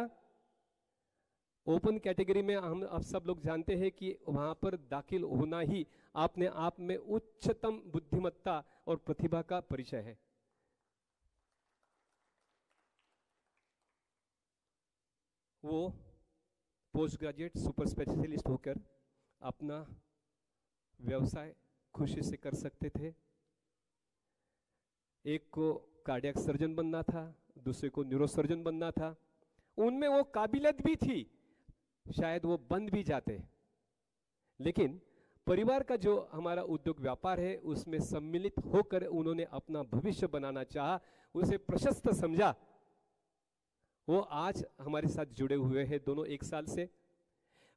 ओपन कैटेगरी में हम अब सब लोग जानते हैं कि वहां पर दाखिल होना ही अपने आप में उच्चतम बुद्धिमत्ता और प्रतिभा का परिचय है। वो पोस्ट ग्रेजुएट सुपर स्पेशलिस्ट होकर अपना व्यवसाय खुशी से कर सकते थे। एक को कार्डियक सर्जन बनना था, दूसरे को न्यूरो सर्जन बनना था। उनमें वो काबिलियत भी थी, शायद वो बन भी जाते, लेकिन परिवार का जो हमारा उद्योग व्यापार है उसमें सम्मिलित होकर उन्होंने अपना भविष्य बनाना चाहा, उसे प्रशस्त समझा। वो आज हमारे साथ जुड़े हुए हैं दोनों 1 साल से।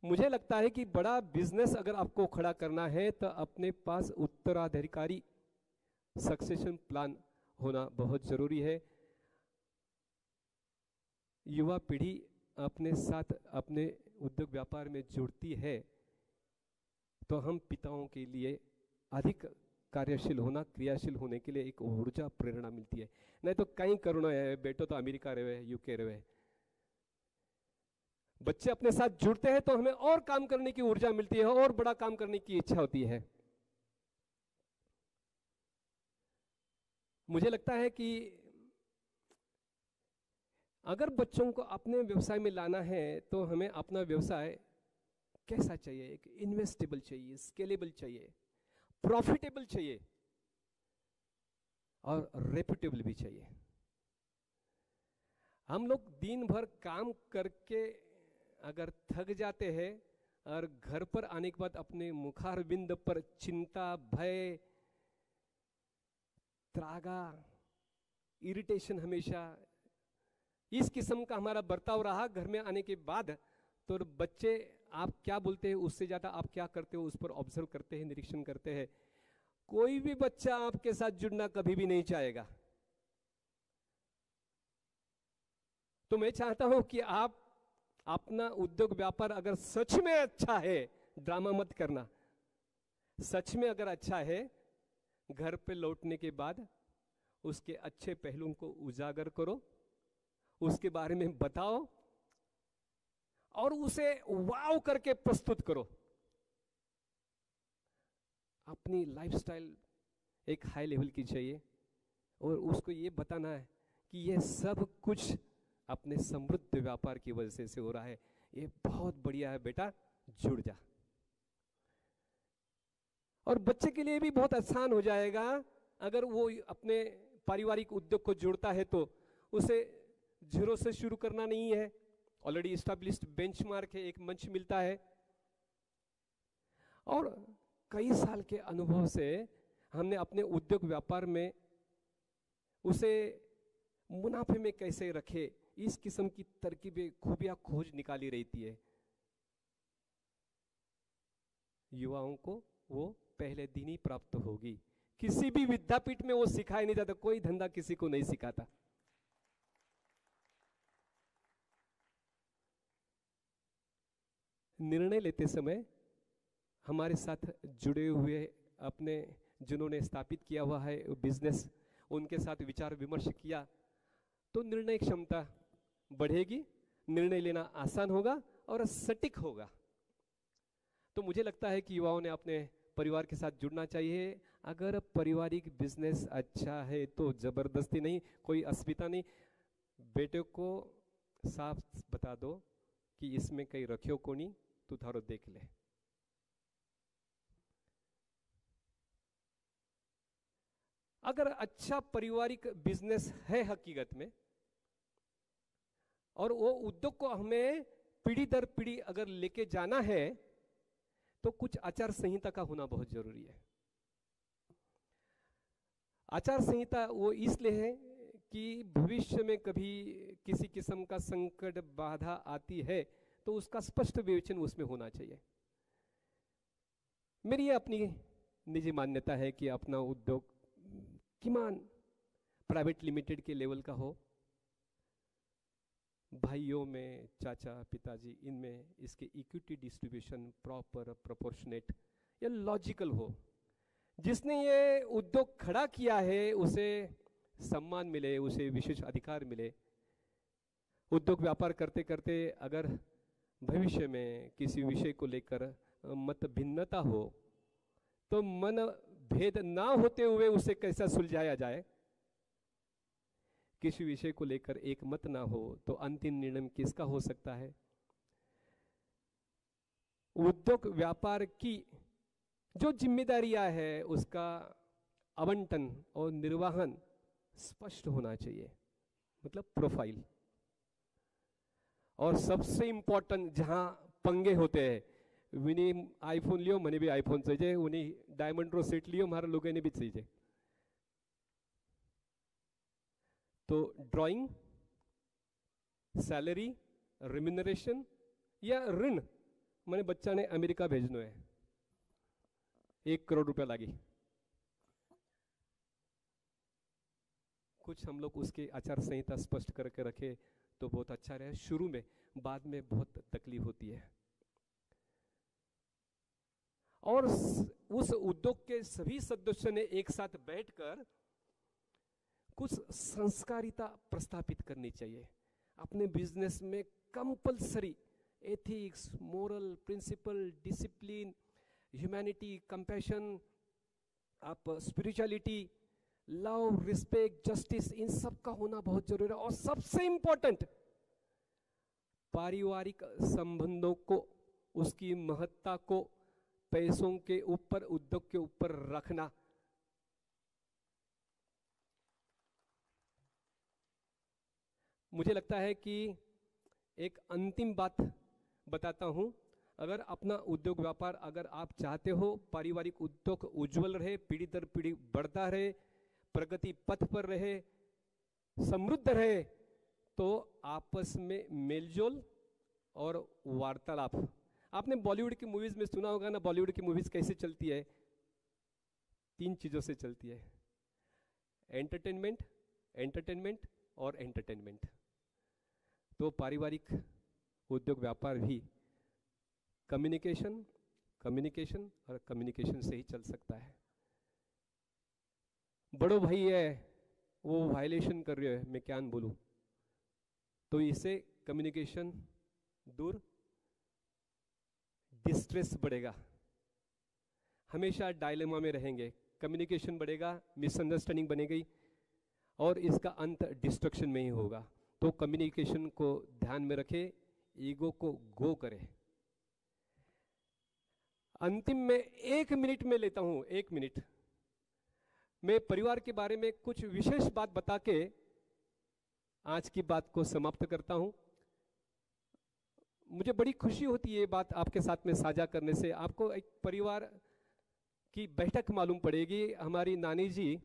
मुझे लगता है कि बड़ा बिजनेस अगर आपको खड़ा करना है तो अपने पास उत्तराधिकारी सक्सेशन प्लान होना बहुत जरूरी है। युवा पीढ़ी अपने साथ अपने उद्योग व्यापार में जुड़ती है तो हम पिताओं के लिए अधिक कार्यशील होना, क्रियाशील होने के लिए एक ऊर्जा प्रेरणा मिलती है। नहीं तो कहीं करुणा है, बेटो तो अमेरिका रहे, यूके रहे, बच्चे अपने साथ जुड़ते हैं तो हमें और काम करने की ऊर्जा मिलती है और बड़ा काम करने की इच्छा होती है। मुझे लगता है कि अगर बच्चों को अपने व्यवसाय में लाना है तो हमें अपना व्यवसाय कैसा चाहिए? एक इन्वेस्टेबल चाहिए, स्केलेबल चाहिए, प्रॉफिटेबल चाहिए और रेप्यूटेबल भी चाहिए। हम लोग दिन भर काम करके अगर थक जाते हैं और घर पर आने के बाद अपने मुखारबिंद पर चिंता, भय, त्रागा, इरिटेशन, हमेशा इस किस्म का हमारा बर्ताव रहा घर में आने के बाद, तो बच्चे आप क्या बोलते हैं उससे ज्यादा आप क्या करते हो उस पर ऑब्जर्व करते हैं, निरीक्षण करते हैं। कोई भी बच्चा आपके साथ जुड़ना कभी भी नहीं चाहेगा। तो मैं चाहता हूं कि आप अपना उद्योग व्यापार अगर सच में अच्छा है, ड्रामा मत करना, सच में अगर अच्छा है, घर पे लौटने के बाद उसके अच्छे पहलुओं को उजागर करो, उसके बारे में बताओ और उसे वाव करके प्रस्तुत करो। अपनी लाइफस्टाइल एक हाई लेवल की चाहिए और उसको ये बताना है कि ये सब कुछ अपने समृद्ध व्यापार की वजह से हो रहा है। ये बहुत बढ़िया है बेटा, जुड़ जा। और बच्चे के लिए भी बहुत आसान हो जाएगा अगर वो अपने पारिवारिक उद्योग को जोड़ता है तो उसे जीरो से शुरू करना नहीं है, ऑलरेडी एस्टैब्लिश्ड बेंचमार्क है, एक मंच मिलता है। और कई साल के अनुभव से हमने अपने उद्योग व्यापार में उसे मुनाफे में कैसे रखे, इस किस्म की तरकीबें, खूबियां खोज निकाली रहती है। युवाओं को वो पहले दिन ही प्राप्त होगी। किसी भी विद्यापीठ में वो सिखाया नहीं जाता, कोई धंधा किसी को नहीं सिखाता। निर्णय लेते समय हमारे साथ जुड़े हुए अपने जिन्होंने स्थापित किया हुआ है बिजनेस, उनके साथ विचार विमर्श किया तो निर्णय क्षमता बढ़ेगी, निर्णय लेना आसान होगा और सटीक होगा। तो मुझे लगता है कि युवाओं ने अपने परिवार के साथ जुड़ना चाहिए। अगर पारिवारिक बिजनेस अच्छा है तो जबरदस्ती नहीं, कोई अस्मिता नहीं, बेटे को साफ बता दो कि इसमें कहीं रखियो को नहीं, तू थारो देख ले। अगर अच्छा पारिवारिक बिजनेस है हकीकत में और वो उद्योग को हमें पीढ़ी दर पीढ़ी अगर लेके जाना है तो कुछ आचार संहिता का होना बहुत जरूरी है। आचार संहिता वो इसलिए है कि भविष्य में कभी किसी किस्म का संकट बाधा आती है तो उसका स्पष्ट विवेचन उसमें होना चाहिए। मेरी ये अपनी निजी मान्यता है कि अपना उद्योग किमान प्राइवेट लिमिटेड के लेवल का हो, भाइयों में चाचा पिताजी इनमें इसके इक्विटी डिस्ट्रीब्यूशन प्रॉपर प्रोपोर्शनेट या लॉजिकल हो। जिसने ये उद्योग खड़ा किया है उसे सम्मान मिले, उसे विशेष अधिकार मिले। उद्योग व्यापार करते करते अगर भविष्य में किसी विषय को लेकर मत भिन्नता हो तो मन भेद ना होते हुए उसे कैसा सुलझाया जाए, किसी विषय को लेकर एक मत ना हो तो अंतिम निर्णय किसका हो सकता है? उद्योग व्यापार की जो जिम्मेदारियां है उसका आवंटन और निर्वहन स्पष्ट होना चाहिए, मतलब प्रोफाइल। और सबसे इंपॉर्टेंट जहां पंगे होते हैं, विनी आईफोन लियो, मैंने भी आईफोन चाहिए, उन्हीं डायमंड रो सेट लियो, हमारे लोगों ने भी चाहिए। तो ड्राइंग, सैलरी, रिम्यूनरेशन या ऋण, मैंने बच्चा ने अमेरिका भेजनो है, 1 करोड़ रुपया लागी, कुछ हम लोग उसके आचार संहिता स्पष्ट करके रखे तो बहुत अच्छा रहे शुरू में, बाद में बहुत तकलीफ होती है। और उस उद्योग के सभी सदस्यों ने एक साथ बैठकर कुछ संस्कारिता प्रस्थापित करनी चाहिए। अपने बिजनेस में compulsory ethics, moral principle, discipline, humanity, compassion, आप स्पिरिचुअलिटी, लव, रिस्पेक्ट, जस्टिस, इन सब का होना बहुत जरूरी है। और सबसे इंपॉर्टेंट, पारिवारिक संबंधों को, उसकी महत्ता को पैसों के ऊपर, उद्योग के ऊपर रखना। मुझे लगता है कि एक अंतिम बात बताता हूं, अगर अपना उद्योग व्यापार अगर आप चाहते हो पारिवारिक उद्योग उज्जवल रहे, पीढ़ी दर पीढ़ी बढ़ता रहे, प्रगति पथ पर रहे, समृद्ध रहे, तो आपस में मेलजोल और वार्तालाप। आपने बॉलीवुड की मूवीज में सुना होगा ना, बॉलीवुड की मूवीज कैसे चलती है? 3 चीजों से चलती है, एंटरटेनमेंट, एंटरटेनमेंट और एंटरटेनमेंट। तो पारिवारिक उद्योग व्यापार भी कम्युनिकेशन, कम्युनिकेशन और कम्युनिकेशन से ही चल सकता है। बड़ो भाई है वो वायलेशन कर रहे है, मैं क्या बोलूं, तो इससे कम्युनिकेशन दूर, डिस्ट्रेस बढ़ेगा, हमेशा डायलेमा में रहेंगे, कम्युनिकेशन बढ़ेगा, मिसअंडरस्टैंडिंग बनेगी और इसका अंत डिस्ट्रक्शन में ही होगा। तो कम्युनिकेशन को ध्यान में रखे, ईगो को गो करे। अंतिम में 1 मिनट में लेता हूं, 1 मिनट मैं परिवार के बारे में कुछ विशेष बात बता के आज की बात को समाप्त करता हूं। मुझे बड़ी खुशी होती है ये बात आपके साथ में साझा करने से। आपको एक परिवार की बैठक मालूम पड़ेगी। हमारी नानी जी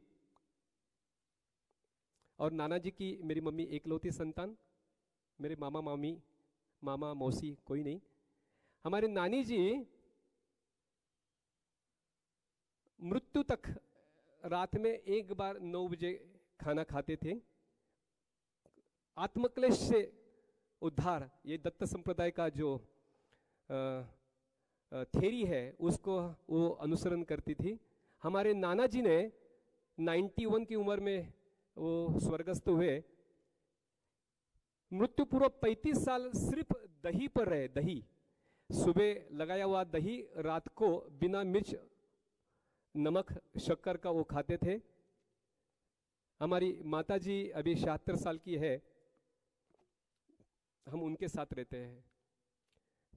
और नाना जी की, मेरी मम्मी एकलौती संतान, मेरे मामा मामी, मामा मौसी कोई नहीं। हमारी नानी जी मृत्यु तक रात में एक बार 9 बजे खाना खाते थे। आत्मक्लेश से उद्धार, ये दत्त संप्रदाय का जो थ्योरी है उसको वो अनुसरण करती थी। हमारे नाना जी ने 91 की उम्र में वो स्वर्गस्थ हुए। मृत्यु पूर्व 35 साल सिर्फ दही पर रहे, दही, सुबह लगाया हुआ दही, रात को बिना मिर्च नमक शक्कर का वो खाते थे। हमारी माता जी अभी 76 साल की है, हम उनके साथ रहते हैं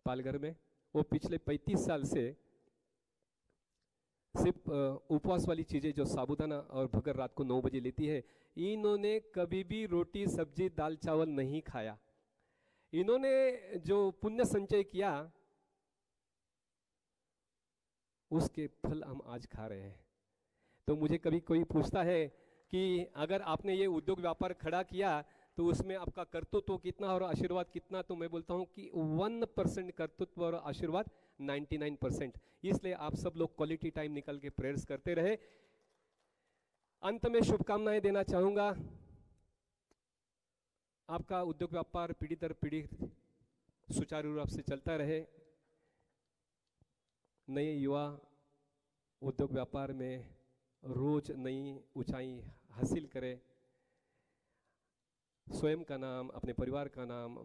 पालघर में। वो पिछले 35 साल से सिर्फ उपवास वाली चीजें जो साबूदाना और भगर रात को 9 बजे लेती है, इन्होंने कभी भी रोटी सब्जी दाल चावल नहीं खाया। इन्होंने जो पुण्य संचय किया उसके फल हम आज खा रहे हैं। तो मुझे कभी कोई पूछता है कि अगर आपने ये उद्योग व्यापार खड़ा किया तो उसमें आपका कर्तृत्व कितना और आशीर्वाद कितना, तो मैं बोलता हूं कि 1% कर्तृत्व और आशीर्वाद 99%। इसलिए आप सब लोग क्वालिटी टाइम निकल के प्रेयर्स करते रहे। अंत में शुभकामनाएं देना चाहूंगा। आपका उद्योग व्यापार पीढ़ी दर पीढ़ी सुचारू रूप से चलता रहे। नए युवा उद्योग व्यापार में रोज नई ऊंचाई हासिल करें। स्वयं का नाम, अपने परिवार का नाम,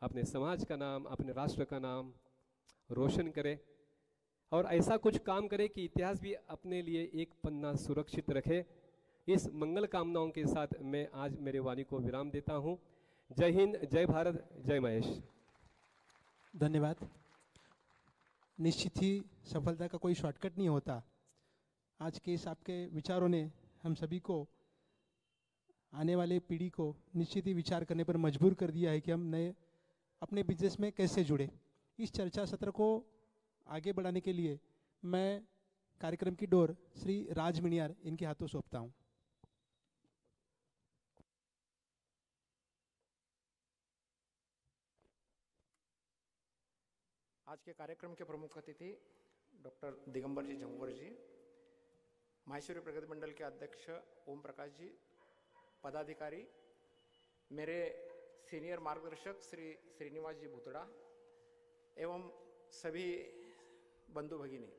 अपने समाज का नाम, अपने राष्ट्र का नाम रोशन करे और ऐसा कुछ काम करे कि इतिहास भी अपने लिए एक पन्ना सुरक्षित रखे। इस मंगल कामनाओं के साथ मैं आज मेरे वाणी को विराम देता हूँ। जय हिंद, जय भारत, जय महेश। धन्यवाद। निश्चित ही सफलता का कोई शॉर्टकट नहीं होता। आज के इस आपके विचारों ने हम सभी को, आने वाले पीढ़ी को निश्चित ही विचार करने पर मजबूर कर दिया है कि हम नए अपने बिजनेस में कैसे जुड़े। इस चर्चा सत्र को आगे बढ़ाने के लिए मैं कार्यक्रम की डोर श्री राज मिणियार इनके हाथों सौंपता हूँ। आज के कार्यक्रम के प्रमुख अतिथि डॉक्टर दिगंबर जी झंवर जी, माहेश्वरी प्रगति मंडल के अध्यक्ष ओम प्रकाश जी, पदाधिकारी, मेरे सीनियर मार्गदर्शक श्री श्रीनिवास जी भूतड़ा एवं सभी बंधु भगिनी,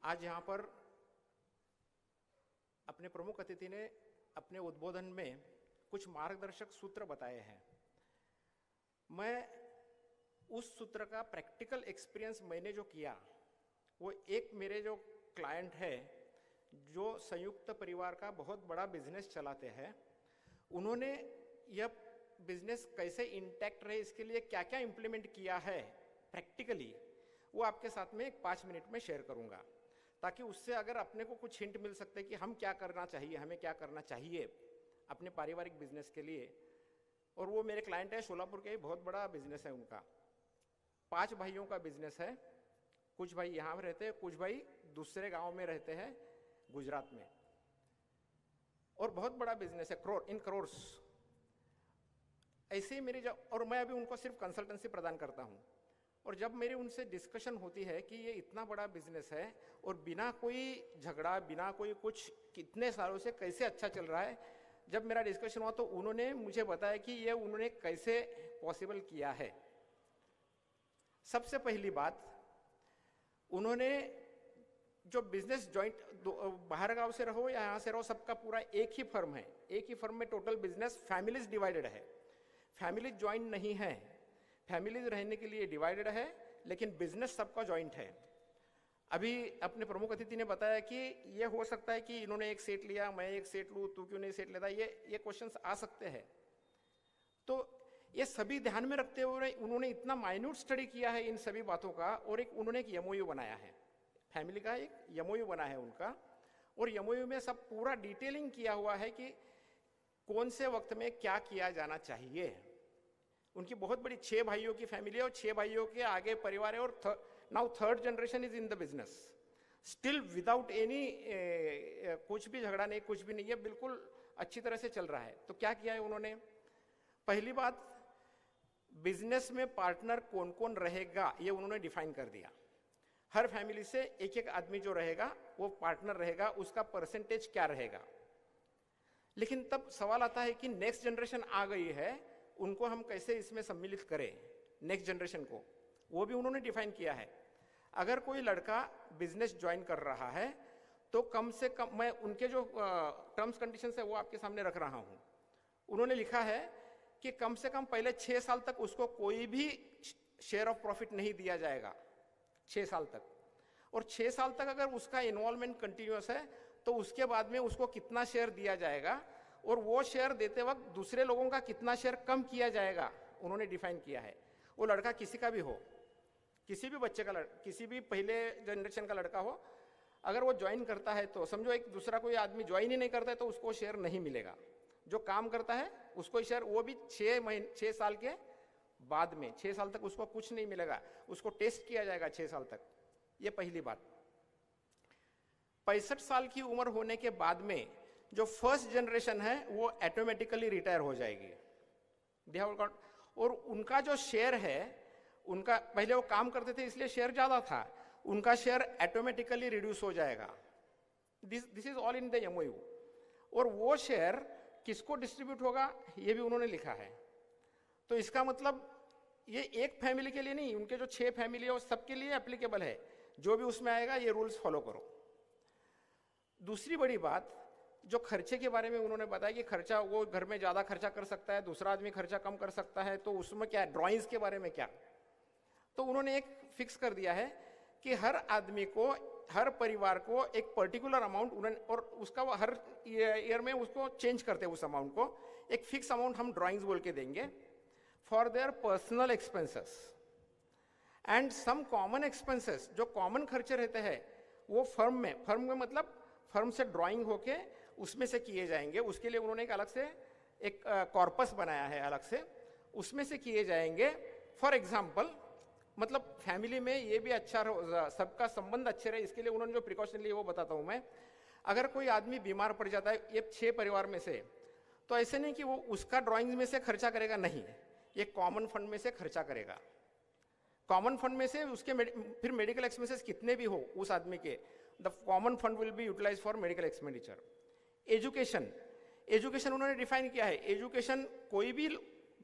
आज यहाँ पर अपने प्रमुख अतिथि ने अपने उद्बोधन में कुछ मार्गदर्शक सूत्र बताए हैं। मैं उस सूत्र का प्रैक्टिकल एक्सपीरियंस मैंने जो किया, वो एक मेरे जो क्लाइंट है जो संयुक्त परिवार का बहुत बड़ा बिजनेस चलाते हैं, उन्होंने यह बिजनेस कैसे इंटैक्ट रहे इसके लिए क्या क्या इंप्लीमेंट किया है प्रैक्टिकली, वो आपके साथ में 5 मिनट में शेयर करूंगा, ताकि उससे अगर अपने को कुछ हिंट मिल सकते कि हम क्या करना चाहिए, हमें क्या करना चाहिए अपने पारिवारिक बिजनेस के लिए। और वो मेरे क्लाइंट है, शोलापुर के, बहुत बड़ा बिजनेस है उनका। 5 भाइयों का बिजनेस है। कुछ भाई यहाँ रहते हैं, कुछ भाई दूसरे गांव में रहते हैं गुजरात में, और बहुत बड़ा बिजनेस है, करोर्स। ऐसे ही मेरी और मैं अभी उनको सिर्फ कंसल्टेंसी प्रदान करता हूँ। और जब मेरी उनसे डिस्कशन होती है कि ये इतना बड़ा बिजनेस है और बिना कोई झगड़ा, बिना कोई कुछ, कितने सालों से कैसे अच्छा चल रहा है, जब मेरा डिस्कशन हुआ तो उन्होंने मुझे बताया कि ये उन्होंने कैसे पॉसिबल किया है। सबसे पहली बात, उन्होंने जो बिजनेस जॉइंट, बाहर गांव से रहो या यहाँ से रहो, सबका पूरा एक ही फर्म है। एक ही फर्म में टोटल बिजनेस, फैमिलीज डिवाइडेड है, फैमिलीज ज्वाइंट नहीं है। फैमिलीज रहने के लिए डिवाइडेड है, लेकिन बिजनेस सबका ज्वाइंट है। अभी अपने प्रमुख अतिथि ने बताया कि ये हो सकता है कि इन्होंने एक सेट लिया, मैं एक सेट लूँ, तू क्यों नहीं सेट लेता, ये क्वेश्चंस आ सकते हैं। तो ये सभी ध्यान में रखते हुए उन्होंने इतना माइन्यूट स्टडी किया है इन सभी बातों का, और उन्होंने एक एमओयू बनाया है, फैमिली का एक एमओयू बना है उनका। और एमओयू में सब पूरा डिटेलिंग किया हुआ है कि कौन से वक्त में क्या किया जाना चाहिए। उनकी बहुत बड़ी 6 भाइयों की फैमिली है और 6 भाइयों के आगे परिवार है, और now 3rd generation is in the business, still without any, कुछ भी झगड़ा नहीं, कुछ भी नहीं, ये बिल्कुल अच्छी तरह से चल रहा है। तो क्या किया है उन्होंने? पहली बात, बिजनेस में पार्टनर कौन कौन रहेगा ये उन्होंने डिफाइन कर दिया। हर फैमिली से एक एक आदमी जो रहेगा वो पार्टनर रहेगा, उसका परसेंटेज क्या रहेगा। लेकिन तब सवाल आता है कि नेक्स्ट जनरेशन आ गई है, उनको हम कैसे इसमें सम्मिलित करें, नेक्स्ट जनरेशन को, वो भी उन्होंने डिफाइन किया है। अगर कोई लड़का बिजनेस ज्वाइन कर रहा है तो कम से कम, मैं उनके जो टर्म्स कंडीशंस है वो आपके सामने रख रहा हूं। उन्होंने लिखा है कि कम से कम पहले 6 साल तक उसको कोई भी शेयर ऑफ प्रॉफिट नहीं दिया जाएगा, 6 साल तक। और 6 साल तक अगर उसका इन्वॉल्वमेंट कंटिन्यूअस है तो उसके बाद में उसको कितना शेयर दिया जाएगा, और वो शेयर देते वक्त दूसरे लोगों का कितना शेयर कम किया जाएगा, उन्होंने डिफाइन किया है। वो लड़का किसी का भी हो, किसी भी बच्चे का, किसी भी पहले जनरेशन का लड़का हो, अगर वो ज्वाइन करता है तो समझो, एक दूसरा कोई आदमी ज्वाइन ही नहीं करता है तो उसको शेयर नहीं मिलेगा। जो काम करता है उसको शेयर, वो भी 6 साल के बाद में, 6 साल तक उसको कुछ नहीं मिलेगा, उसको टेस्ट किया जाएगा 6 साल तक। ये पहली बात। 65 साल की उम्र होने के बाद में जो फर्स्ट जनरेशन है वो ऑटोमेटिकली रिटायर हो जाएगी। और उनका जो शेयर है, उनका पहले वो काम करते थे इसलिए शेयर ज्यादा था, उनका शेयर ऑटोमेटिकली रिड्यूस हो जाएगा। This is all in the MOU. और वो शेयर किसको डिस्ट्रीब्यूट होगा ये भी उन्होंने लिखा है। तो इसका मतलब ये एक फैमिली के लिए नहीं, उनके जो 6 फैमिली है वो सबके लिए एप्लीकेबल है। जो भी उसमें आएगा ये रूल्स फॉलो करो। दूसरी बड़ी बात, जो खर्चे के बारे में उन्होंने बताया कि खर्चा, वो घर में ज्यादा खर्चा कर सकता है, दूसरा आदमी खर्चा कम कर सकता है, तो उसमें क्या, ड्राइंग्स के बारे में क्या, तो उन्होंने एक फिक्स कर दिया है कि हर आदमी को, हर परिवार को एक पर्टिकुलर अमाउंट उन्होंने, और उसका वो हर ईयर में उसको चेंज करते हैं, उस अमाउंट को एक फिक्स अमाउंट हम ड्राइंग्स बोल के देंगे for their personal expenses and some common expenses, जो कॉमन खर्चे रहते हैं वो फर्म में मतलब फर्म से ड्राइंग होके उसमें से किए जाएंगे। उसके लिए उन्होंने एक अलग से एक कॉर्पस बनाया है अलग से, उसमें से किए जाएंगे। फॉर एग्जाम्पल, मतलब फैमिली में ये भी अच्छा, सबका संबंध अच्छे रहे, इसके लिए उन्होंने जो प्रिकॉशन लिए वो बताता हूँ मैं। अगर कोई आदमी बीमार पड़ जाता है, ये 6 परिवार में से, तो ऐसे नहीं कि वो उसका ड्राइंग में से खर्चा करेगा, नहीं, ये कॉमन फंड में से खर्चा करेगा। कॉमन फंड में से उसके फिर मेडिकल एक्सपेंसेस कितने भी हो उस आदमी के, the common fund will be utilise for medical expenditure. Education उन्होंने डिफाइन किया है। एजुकेशन, कोई भी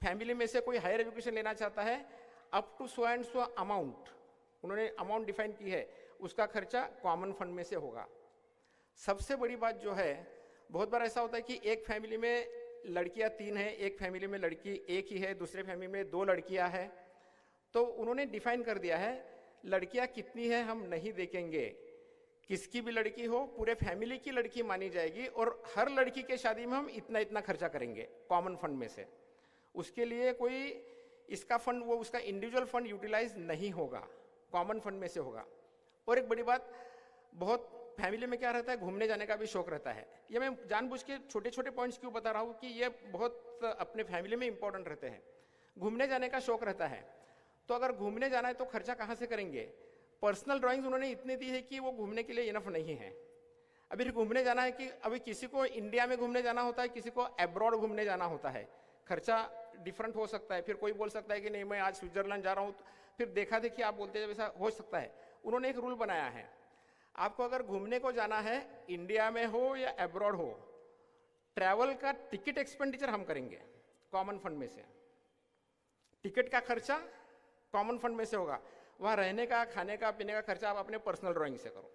फैमिली में से कोई हायर एजुकेशन लेना चाहता है, up to so and so amount, उन्होंने अमाउंट डिफाइन की है, उसका खर्चा कॉमन फंड में से होगा। सबसे बड़ी बात जो है, बहुत बार ऐसा होता है कि एक फैमिली में लड़कियां 3 हैं, एक फैमिली में लड़की 1 ही है, दूसरे फैमिली में 2 लड़कियां हैं, तो उन्होंने डिफाइन कर दिया है लड़कियां कितनी है हम नहीं देखेंगे, किसकी भी लड़की हो पूरे फैमिली की लड़की मानी जाएगी और हर लड़की के शादी में हम इतना इतना खर्चा करेंगे कॉमन फंड में से। उसके लिए कोई इसका फंड, वो उसका इंडिविजुअल फंड यूटिलाइज नहीं होगा, कॉमन फंड में से होगा। और एक बड़ी बात, बहुत फैमिली में क्या रहता है, घूमने जाने का भी शौक रहता है। ये मैं जानबूझ के छोटे छोटे पॉइंट्स क्यों बता रहा हूँ कि ये बहुत अपने फैमिली में इंपॉर्टेंट रहते हैं। घूमने जाने का शौक रहता है, तो अगर घूमने जाना है तो खर्चा कहाँ से करेंगे? पर्सनल ड्राइंग्स उन्होंने इतनी दी है कि वो घूमने के लिए इनफ नहीं है। अभी घूमने जाना है कि अभी किसी को इंडिया में घूमने जाना होता है, किसी को अब्रॉड घूमने जाना होता है, खर्चा डिफरेंट हो सकता है। फिर कोई बोल सकता है कि नहीं मैं आज स्विट्जरलैंड जा रहा हूँ, फिर देखा देखी आप बोलते हैं वैसा हो सकता है। उन्होंने एक रूल बनाया है, आपको अगर घूमने को जाना है इंडिया में हो या अब्रॉड हो, ट्रैवल का टिकट एक्सपेंडिचर हम करेंगे कॉमन फंड में से, टिकट का खर्चा कॉमन फंड में से होगा। वहाँ रहने का, खाने का, पीने का खर्चा आप अपने पर्सनल ड्राइंग से करो।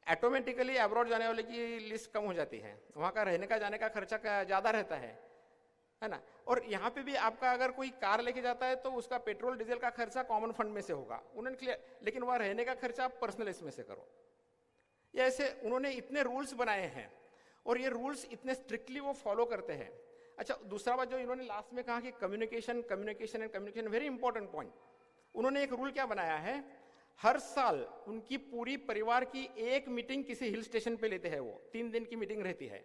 ऑटोमेटिकली अब्रॉड जाने वाले की लिस्ट कम हो जाती है, वहाँ का रहने का जाने का खर्चा ज़्यादा रहता है ना। और यहाँ पे भी आपका अगर कोई कार लेके जाता है तो उसका पेट्रोल डीजल का खर्चा कॉमन फंड में से होगा, उन्होंने क्लियर, लेकिन वहाँ रहने का खर्चा आप पर्सनल इसमें से करो। ये ऐसे उन्होंने इतने रूल्स बनाए हैं और ये रूल्स इतने स्ट्रिक्टली वो फॉलो करते हैं। अच्छा, दूसरा बात जो इन्होंने लास्ट में कहा कि communication communication and communication, very important point. उन्होंने एक रूल क्या बनाया है, हर साल उनकी पूरी परिवार की एक मीटिंग किसी हिल स्टेशन पे लेते हैं। वो 3 दिन की मीटिंग रहती है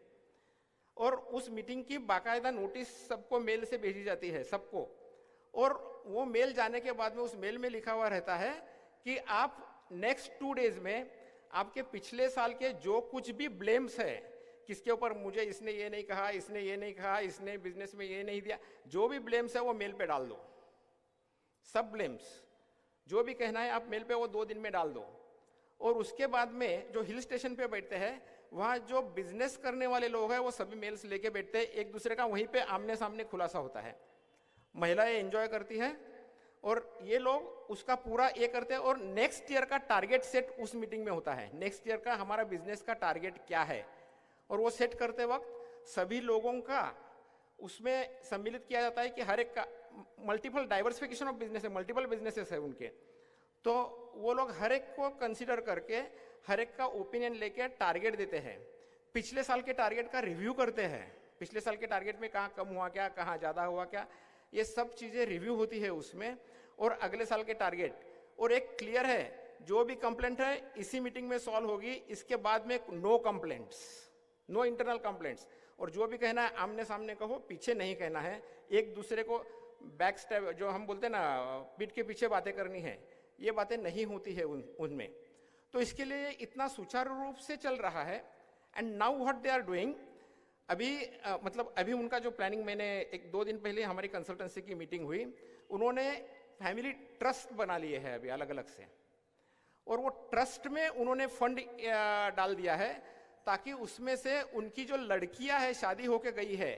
और उस मीटिंग की बाकायदा नोटिस सबको मेल से भेजी जाती है सबको, और वो मेल जाने के बाद में उस मेल में लिखा हुआ रहता है कि आप नेक्स्ट 2 डेज में आपके पिछले साल के जो कुछ भी ब्लेम्स है, किसके ऊपर मुझे इसने ये नहीं कहा, इसने ये नहीं कहा, इसने बिजनेस में ये नहीं दिया, जो भी ब्लेम्स है वो मेल पे डाल दो। सब ब्लेम्स जो भी कहना है आप मेल पे वो 2 दिन में डाल दो। और उसके बाद में जो हिल स्टेशन पे बैठते हैं, वहाँ जो बिजनेस करने वाले लोग हैं वो सभी मेल्स लेके बैठते हैं, एक दूसरे का वहीं पे आमने सामने खुलासा होता है। महिलाएं एंजॉय करती है और ये लोग उसका पूरा ये करते हैं। और नेक्स्ट ईयर का टारगेट सेट उस मीटिंग में होता है, नेक्स्ट ईयर का हमारा बिजनेस का टारगेट क्या है, और वो सेट करते वक्त सभी लोगों का उसमें सम्मिलित किया जाता है कि हर एक का मल्टीपल डाइवर्सिफिकेशन ऑफ बिजनेस है, मल्टीपल बिजनेसेस है उनके, तो वो लोग हर एक को कंसीडर करके हर एक का ओपिनियन लेके टारगेट देते हैं। पिछले साल के टारगेट का रिव्यू करते हैं, पिछले साल के टारगेट में कहाँ कम हुआ क्या, कहाँ ज़्यादा हुआ क्या, ये सब चीज़ें रिव्यू होती है उसमें, और अगले साल के टारगेट। और एक क्लियर है, जो भी कंप्लेंट है इसी मीटिंग में सॉल्व होगी, इसके बाद में no complaints, no internal complaints, और जो भी कहना है आमने सामने कहो, पीछे नहीं कहना है। एक दूसरे को बैक स्टेप, जो हम बोलते हैं ना, पीठ के पीछे बातें करनी है, ये बातें नहीं होती है उनमें। तो इसके लिए इतना सुचारू रूप से चल रहा है। And now what they are doing, अभी मतलब अभी उनका जो प्लानिंग, मैंने 1-2 दिन पहले हमारी कंसल्टेंसी की मीटिंग हुई, उन्होंने फैमिली ट्रस्ट बना लिए है अभी अलग अलग से, और वो ट्रस्ट में उन्होंने फंड डाल दिया है ताकि उसमें से उनकी जो लड़कियां है शादी होके गई है,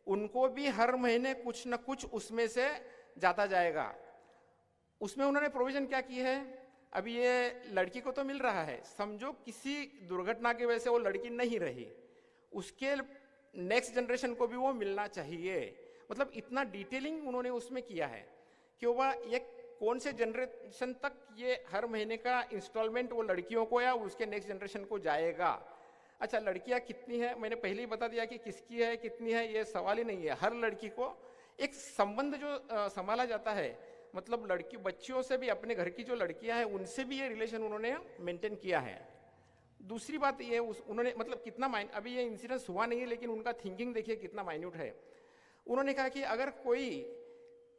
उनको भी हर महीने कुछ न कुछ उसमें से जाता जाएगा। उसमें उन्होंने प्रोविजन क्या की है, अभी ये लड़की को तो मिल रहा है, समझो किसी दुर्घटना की वजह से वो लड़की नहीं रही, उसके नेक्स्ट जनरेशन को भी वो मिलना चाहिए। मतलब इतना डिटेलिंग उन्होंने उसमें किया है कि वह ये कौन से जनरेशन तक ये हर महीने का इंस्टॉलमेंट वो लड़कियों को या उसके नेक्स्ट जनरेशन को जाएगा। अच्छा, लड़कियां कितनी है, मैंने पहले ही बता दिया कि किसकी है कितनी है, ये सवाल ही नहीं है। हर लड़की को एक संबंध जो संभाला जाता है, मतलब लड़की बच्चियों से भी, अपने घर की जो लड़कियां हैं उनसे भी ये रिलेशन उन्होंने मेंटेन किया है। दूसरी बात ये उन्होंने मतलब कितना अभी ये इंसिडेंस हुआ नहीं है, लेकिन उनका थिंकिंग देखिए कितना माइन्यूट है। उन्होंने कहा कि अगर कोई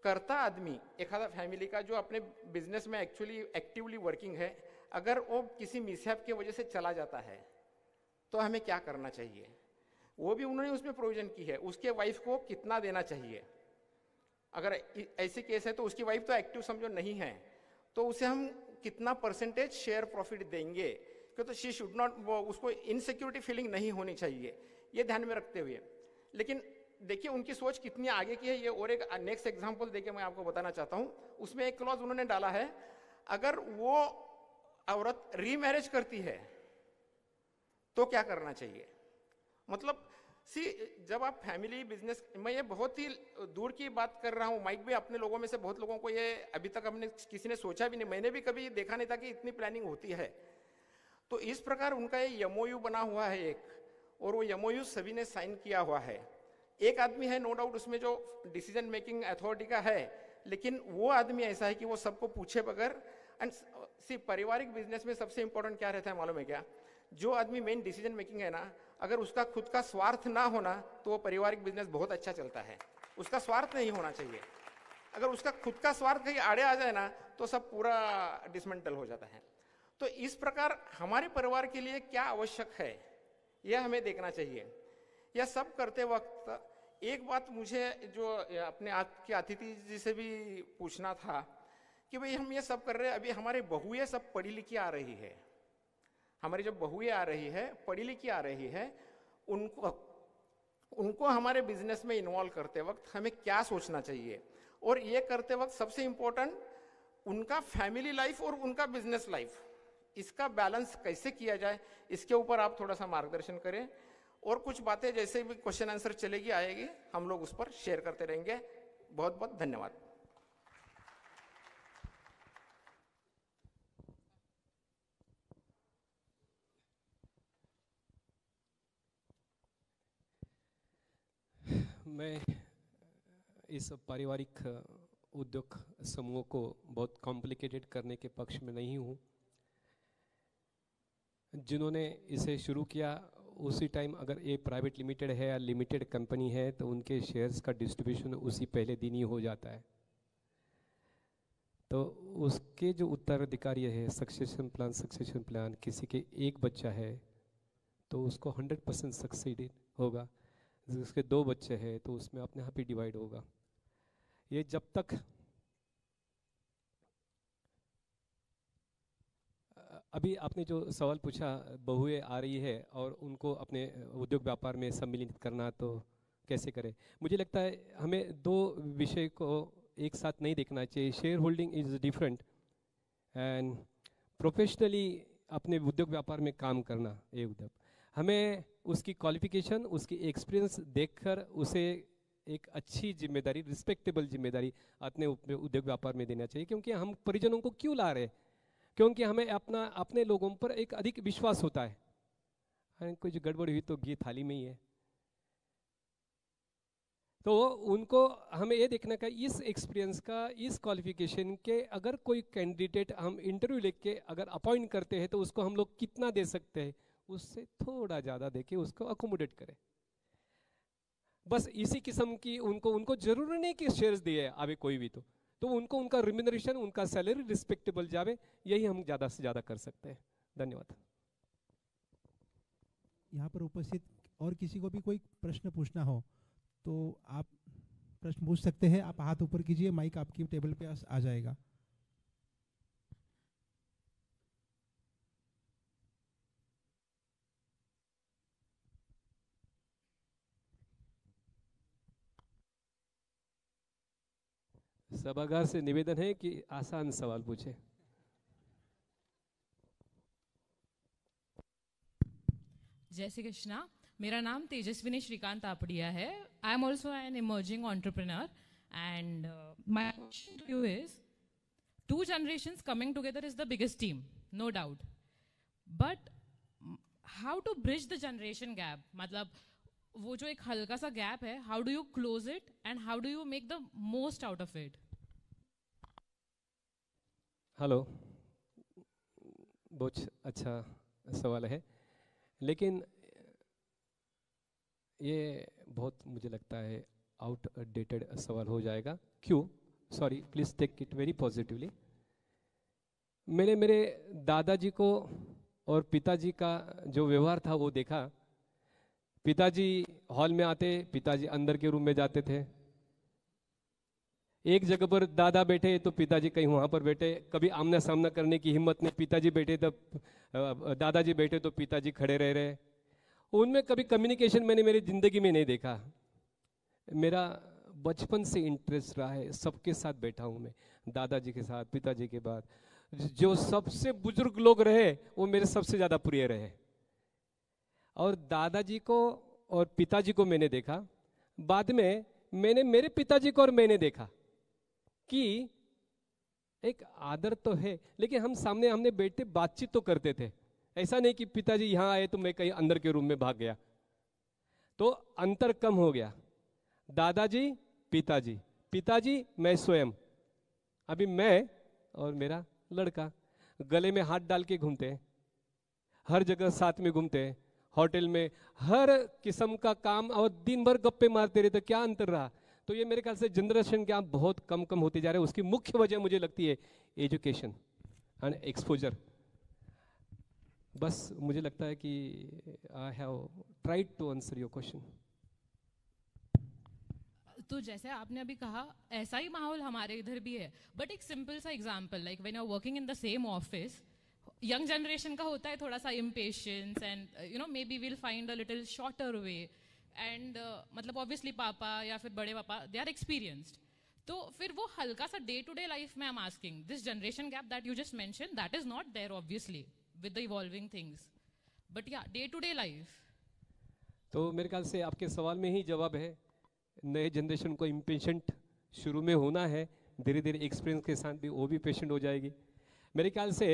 करता आदमी एखादा फैमिली का जो अपने बिजनेस में एक्चुअली एक्टिवली वर्किंग है, अगर वो किसी मिसहैप की वजह से चला जाता है तो हमें क्या करना चाहिए, वो भी उन्होंने उसमें प्रोविजन की है। उसके वाइफ को कितना देना चाहिए, अगर ऐसे केस है तो उसकी वाइफ तो एक्टिव समझो नहीं है, तो उसे हम कितना परसेंटेज शेयर प्रॉफिट देंगे, क्योंकि शी शुड नॉट, उसको इनसिक्योरिटी फीलिंग नहीं होनी चाहिए, ये ध्यान में रखते हुए। लेकिन देखिए उनकी सोच कितनी आगे की है, ये और एक नेक्स्ट एग्जांपल देके मैं आपको बताना चाहता हूं। उसमें एक क्लॉज उन्होंने डाला है, अगर वो औरत रीमैरिज करती है तो क्या करना चाहिए। मतलब जब आप फैमिली बिजनेस, मैं ये बहुत ही दूर की बात कर रहा हूँ, माइक भी अपने लोगों में से बहुत लोगों को ये अभी तक हमने किसी ने सोचा भी नहीं, मैंने भी कभी देखा नहीं था कि इतनी प्लानिंग होती है। तो इस प्रकार उनका ये एमओयू बना हुआ है एक, और वो एमओयू सभी ने साइन किया हुआ है। एक आदमी है नो डाउट उसमें जो डिसीजन मेकिंग अथॉरिटी का है, लेकिन वो आदमी ऐसा है कि वो सबको पूछे बगैर। एंड सी पारिवारिक बिजनेस में सबसे इंपॉर्टेंट क्या रहता है मालूम है क्या, जो आदमी मेन डिसीजन मेकिंग है ना, अगर उसका खुद का स्वार्थ ना होना तो वो पारिवारिक बिजनेस बहुत अच्छा चलता है। उसका स्वार्थ नहीं होना चाहिए, अगर उसका खुद का स्वार्थ कहीं आड़े आ जाए ना तो सब पूरा डिसमेंटल हो जाता है। तो इस प्रकार हमारे परिवार के लिए क्या आवश्यक है यह हमें देखना चाहिए। यह सब करते वक्त एक बात मुझे जो अपने आपके अतिथि जी से भी पूछना था कि भाई हम ये सब कर रहे हैं, अभी हमारे बहुएं सब पढ़ी लिखी आ रही है, हमारी जो बहुएं आ रही है पढ़ी लिखी आ रही है, उनको हमारे बिजनेस में इन्वॉल्व करते वक्त हमें क्या सोचना चाहिए, और ये करते वक्त सबसे इंपॉर्टेंट उनका फैमिली लाइफ और उनका बिजनेस लाइफ, इसका बैलेंस कैसे किया जाए, इसके ऊपर आप थोड़ा सा मार्गदर्शन करें। और कुछ बातें जैसे भी क्वेश्चन आंसर चलेगी आएगी, हम लोग उस पर शेयर करते रहेंगे। बहुत बहुत धन्यवाद। मैं इस पारिवारिक उद्योग समूह को बहुत कॉम्प्लिकेटेड करने के पक्ष में नहीं हूँ। जिन्होंने इसे शुरू किया उसी टाइम अगर ये प्राइवेट लिमिटेड है या लिमिटेड कंपनी है तो उनके शेयर्स का डिस्ट्रीब्यूशन उसी पहले दिन ही हो जाता है। तो उसके जो उत्तराधिकारी है, सक्सेशन प्लान, किसी के एक बच्चा है तो उसको 100% सक्सीड होगा, जिसके 2 बच्चे हैं तो उसमें अपने आप ही डिवाइड होगा। ये जब तक अभी आपने जो सवाल पूछा, बहुएं आ रही है और उनको अपने उद्योग व्यापार में सम्मिलित करना तो कैसे करें, मुझे लगता है हमें 2 विषय को एक साथ नहीं देखना चाहिए। Share holding is different and professionally अपने उद्योग व्यापार में काम करना ये उद्योग, हमें उसकी क्वालिफिकेशन, उसकी एक्सपीरियंस देखकर उसे एक अच्छी जिम्मेदारी, रिस्पेक्टेबल जिम्मेदारी अपने उद्योग व्यापार में देना चाहिए। क्योंकि हम परिजनों को क्यों ला रहे हैं, क्योंकि हमें अपने लोगों पर एक अधिक विश्वास होता है। कुछ गड़बड़ हुई तो घी थाली में ही है, तो उनको हमें ये देखना का इस एक्सपीरियंस का, इस क्वालिफिकेशन के, अगर कोई कैंडिडेट हम इंटरव्यू लेके अगर अपॉइंट करते हैं तो उसको हम लोग कितना दे सकते हैं, उससे थोड़ा ज़्यादा देके उसको अकोमोडेट करें। बस इसी किस्म की उनको जरूरी नहीं कि शेयर्स दिए अभी कोई भी, तो उनको उनका रिम्यूनरेशन, उनका सैलरी रिस्पेक्टेबल जावे, यही हम ज़्यादा से ज़्यादा कर सकते हैं। धन्यवाद। यहाँ पर उपस्थित और किसी को भी कोई प्रश्न पूछना हो तो आप प्रश्न पूछ सकते हैं। आप हाथ ऊपर कीजिए, माइक आपकी टेबल पे आ जाएगा। सभागार से निवेदन है कि आसान सवाल पूछे। जय श्री कृष्णा। मेरा नाम तेजस्विनी श्रीकांत तापड़िया है। I am also an emerging entrepreneur and my question to you is, two generations coming together is the biggest team, no doubt. But how to bridge the generation gap? मतलब वो जो एक हल्का सा gap है, how do you close it and how do you make the most out of it? Hello, बहुत अच्छा सवाल है, लेकिन ये बहुत मुझे लगता है आउटडेटेड सवाल हो जाएगा. क्यों? Sorry, please take it very positively. मैंने मेरे दादाजी को और पिताजी का जो व्यवहार था वो देखा. पिताजी हॉल में आते, पिताजी अंदर के रूम में जाते थे. एक जगह पर दादा बैठे तो पिताजी कहीं वहां पर बैठे. कभी आमना सामना करने की हिम्मत नहीं. पिताजी बैठे तो दादाजी बैठे तो पिताजी खड़े रह रहे. उनमें कभी कम्युनिकेशन मैंने मेरी जिंदगी में नहीं देखा. मेरा बचपन से इंटरेस्ट रहा है, सबके साथ बैठा हूं मैं, दादाजी के साथ, पिताजी के बाद. जो सबसे बुजुर्ग लोग रहे वो मेरे सबसे ज्यादा प्रिय रहे. और दादाजी को और पिताजी को मैंने देखा. बाद में मैंने मेरे पिताजी को और मैंने देखा कि एक आदर तो है, लेकिन हम सामने हमने बैठते बातचीत तो करते थे. ऐसा नहीं कि पिताजी यहां आए तो मैं कहीं अंदर के रूम में भाग गया. तो अंतर कम हो गया. दादाजी, पिताजी, पिताजी, मैं स्वयं. अभी मैं और मेरा लड़का गले में हाथ डाल के घूमते हैं, हर जगह साथ में घूमते हैं, होटल में, हर किस्म का काम, और दिन भर गप्पे मारते रहते. क्या अंतर रहा? तो ये मेरे ख्याल से जनरेशन गैप बहुत कम कम होते जा रहे हैं. उसकी मुख्य वजह मुझे लगती है एजुकेशन एंड एक्सपोजर. बस मुझे लगता है कि I have tried to answer your question. तो जैसे आपने अभी कहा, ऐसा ही माहौल हमारे इधर भी है. बट एक सिंपल सा example, like when you are working in the same office, young generation का होता है थोड़ा सा impatience and you know may be will find a little shorter way. And मतलब ऑब्वियसली पापा या फिर बड़े पापा, दे आर एक्सपीरियंस्ड. तो फिर वो हल्का सा डे टू डे लाइफ में I am asking, this generation gap that you just mention, that is not there obviously with the evolving things. But या डे टू डे लाइफ. तो मेरे ख्याल से आपके सवाल में ही जवाब है. नए जनरेशन को इम्पेशेंट शुरू में होना है, धीरे धीरे एक्सपीरियंस के साथ भी वो भी पेशेंट हो जाएगी. मेरे ख्याल से